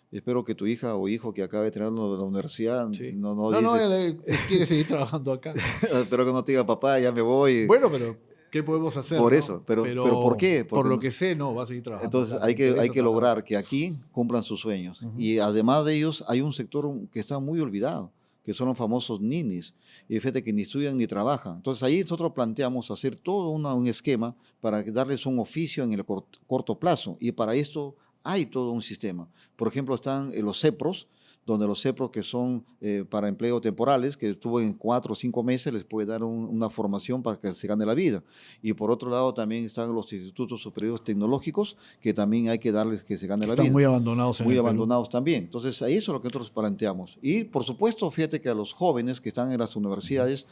Speaker 1: Espero que tu hija o hijo que acabe de terminar la universidad
Speaker 2: Sí.
Speaker 1: no
Speaker 2: No,
Speaker 1: dice,
Speaker 2: él quiere seguir trabajando acá.
Speaker 1: espero que no te diga papá, ya me voy.
Speaker 2: Bueno, pero ¿qué podemos hacer,
Speaker 1: Por
Speaker 2: no?
Speaker 1: eso, pero ¿por qué?
Speaker 2: Por
Speaker 1: Porque
Speaker 2: lo que sé, no, va a seguir trabajando
Speaker 1: entonces
Speaker 2: acá. Le
Speaker 1: hay
Speaker 2: interesa
Speaker 1: que
Speaker 2: trabajar acá.
Speaker 1: lograr que aquí cumplan sus sueños.
Speaker 2: Ujú.
Speaker 1: Y además de ellos, hay un sector que está muy olvidado, que son los famosos ninis. Y fíjate que ni estudian ni trabajan. Entonces ahí nosotros planteamos hacer todo un esquema para darles un oficio en el corto plazo. Y para esto hay todo un sistema. Por ejemplo, están los CEPROS, donde los CEPROS que son para empleo temporales, que estuvo en 4 o 5 meses, les puede dar una formación para que se gane la vida. Y por otro lado también están los institutos superiores tecnológicos, que también hay que darles que se gane
Speaker 2: Que
Speaker 1: la
Speaker 2: están
Speaker 1: vida.
Speaker 2: muy abandonados en
Speaker 1: Muy
Speaker 2: el Perú.
Speaker 1: abandonados también. Entonces, ahí eso es lo que nosotros planteamos. Y, por supuesto, fíjate que a los jóvenes que están en las universidades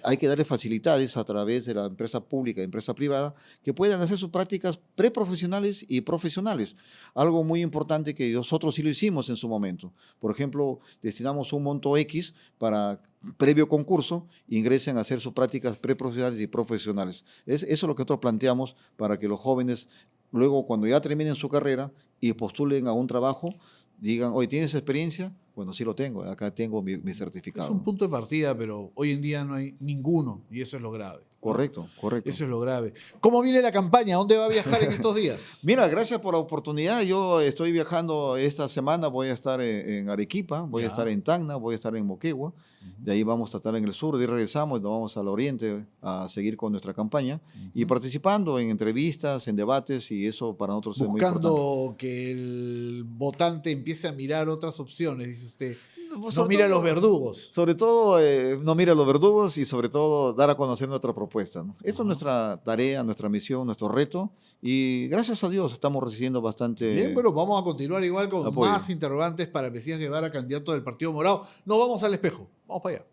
Speaker 1: hay que darles facilidades a través de la empresa pública y empresa privada que puedan hacer sus prácticas preprofesionales y profesionales. Algo muy importante que nosotros sí lo hicimos en su momento. Por ejemplo, destinamos un monto X para previo concurso, ingresen a hacer sus prácticas preprofesionales y profesionales. Eso es lo que nosotros planteamos para que los jóvenes, luego cuando ya terminen su carrera y postulen a un trabajo, digan, oye, ¿tienes experiencia? Bueno, sí lo tengo, acá tengo mi
Speaker 2: Es
Speaker 1: certificado.
Speaker 2: un punto de partida, pero hoy en día no hay ninguno, y eso es lo grave, ¿no?
Speaker 1: Correcto, correcto.
Speaker 2: Eso es lo grave. ¿Cómo viene la campaña? ¿Dónde va a viajar en estos días?
Speaker 1: Mira, gracias por la oportunidad. Yo estoy viajando esta semana, voy a estar en Arequipa, voy a
Speaker 2: Ya.
Speaker 1: estar en Tacna, voy a estar en Moquegua. De ahí vamos a estar en el sur, de ahí regresamos, nos vamos al oriente a seguir con nuestra campaña y participando en entrevistas, en debates, y eso para nosotros es muy importante.
Speaker 2: Buscando que el votante empiece a mirar otras opciones, dice usted. No
Speaker 1: Sobre
Speaker 2: mira a los
Speaker 1: todo-
Speaker 2: verdugos.
Speaker 1: Sobre todo, no mira a los verdugos y sobre todo dar a conocer nuestra propuesta, ¿no? Eso es nuestra tarea, nuestra misión, nuestro reto y gracias a Dios estamos recibiendo bastante
Speaker 2: Bien, bueno, vamos a continuar igual con
Speaker 1: apoyo.
Speaker 2: más interrogantes para Mesías Guevara, candidato del Partido Morado. No vamos al espejo, vamos para allá.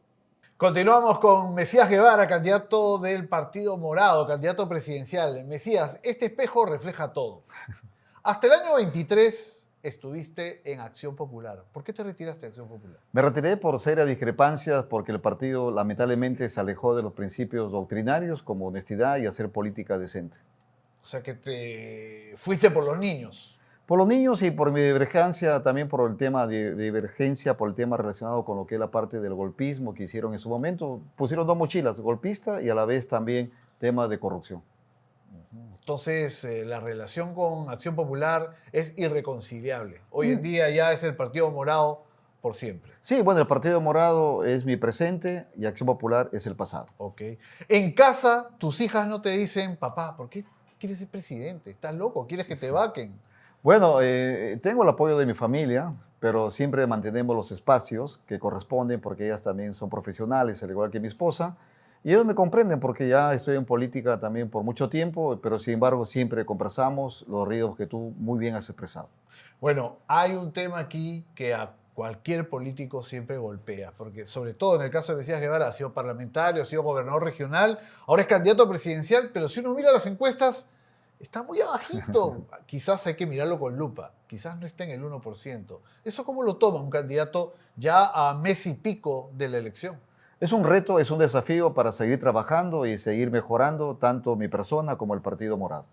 Speaker 2: Continuamos con Mesías Guevara, candidato del Partido Morado, candidato presidencial. Mesías, este espejo refleja todo. Hasta el año 23 estuviste en Acción Popular. ¿Por qué te retiraste de Acción Popular?
Speaker 1: Me retiré por serias discrepancias porque el partido lamentablemente se alejó de los principios doctrinarios como honestidad y hacer política decente.
Speaker 2: O sea que te fuiste por los niños.
Speaker 1: Por los niños y por mi divergencia, también por el tema de divergencia, por el tema relacionado con lo que es la parte del golpismo que hicieron en su momento. Pusieron dos mochilas, golpista y a la vez también temas de corrupción.
Speaker 2: Entonces, la relación con Acción Popular es irreconciliable. Hoy en día ya es el Partido Morado por siempre.
Speaker 1: Sí, bueno, el Partido Morado es mi presente y Acción Popular es el pasado.
Speaker 2: Ok. En casa, tus hijas no te dicen, papá, ¿por qué quieres ser presidente? ¿Estás loco? ¿Quieres que te vaquen?
Speaker 1: Bueno, tengo el apoyo de mi familia, pero siempre mantenemos los espacios que corresponden porque ellas también son profesionales, al igual que mi esposa. Y ellos me comprenden porque ya estoy en política también por mucho tiempo, pero sin embargo siempre conversamos los ríos que tú muy bien has expresado.
Speaker 2: Bueno, hay un tema aquí que a cualquier político siempre golpea, porque sobre todo en el caso de Mesías Guevara ha sido parlamentario, ha sido gobernador regional, ahora es candidato presidencial, pero si uno mira las encuestas, está muy abajito. Quizás hay que mirarlo con lupa, quizás no está en el 1%. ¿Eso cómo lo toma un candidato ya a mes y pico de la elección?
Speaker 1: Es un reto, es un desafío para seguir trabajando y seguir mejorando tanto mi persona como el Partido Morado.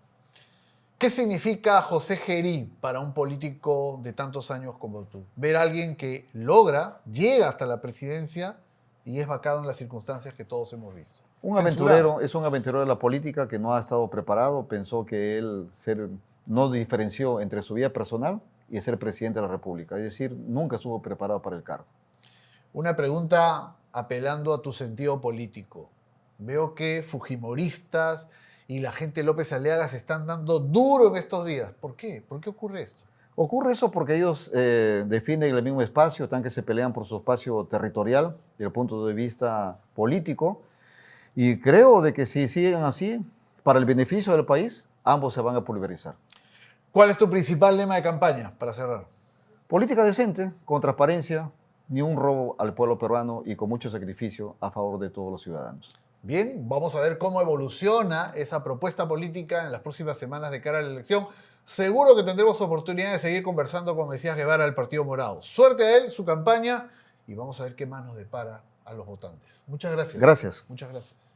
Speaker 2: ¿Qué significa José Gerí para un político de tantos años como tú? Ver a alguien que logra, llega hasta la presidencia y es vacado en las circunstancias que todos hemos visto.
Speaker 1: Un
Speaker 2: Censurado.
Speaker 1: aventurero, es un aventurero de la política que no ha estado preparado, pensó que no diferenció entre su vida personal y ser presidente de la República, es decir, nunca estuvo preparado para el cargo.
Speaker 2: Una pregunta apelando a tu sentido político. Veo que fujimoristas y la gente de López Aliaga se están dando duro en estos días. ¿Por qué? ¿Por qué ocurre esto?
Speaker 1: Ocurre eso porque ellos defienden el mismo espacio, están que se pelean por su espacio territorial desde el punto de vista político. Y creo de que si siguen así, para el beneficio del país, ambos se van a pulverizar.
Speaker 2: ¿Cuál es tu principal lema de campaña para cerrar?
Speaker 1: Política decente, con transparencia, ni un robo al pueblo peruano y con mucho sacrificio a favor de todos los ciudadanos.
Speaker 2: Bien, vamos a ver cómo evoluciona esa propuesta política en las próximas semanas de cara a la elección. Seguro que tendremos oportunidad de seguir conversando con Mesías Guevara del Partido Morado. Suerte a él, su campaña, y vamos a ver qué más nos depara a los votantes. Muchas gracias.
Speaker 1: Gracias.
Speaker 2: Muchas gracias.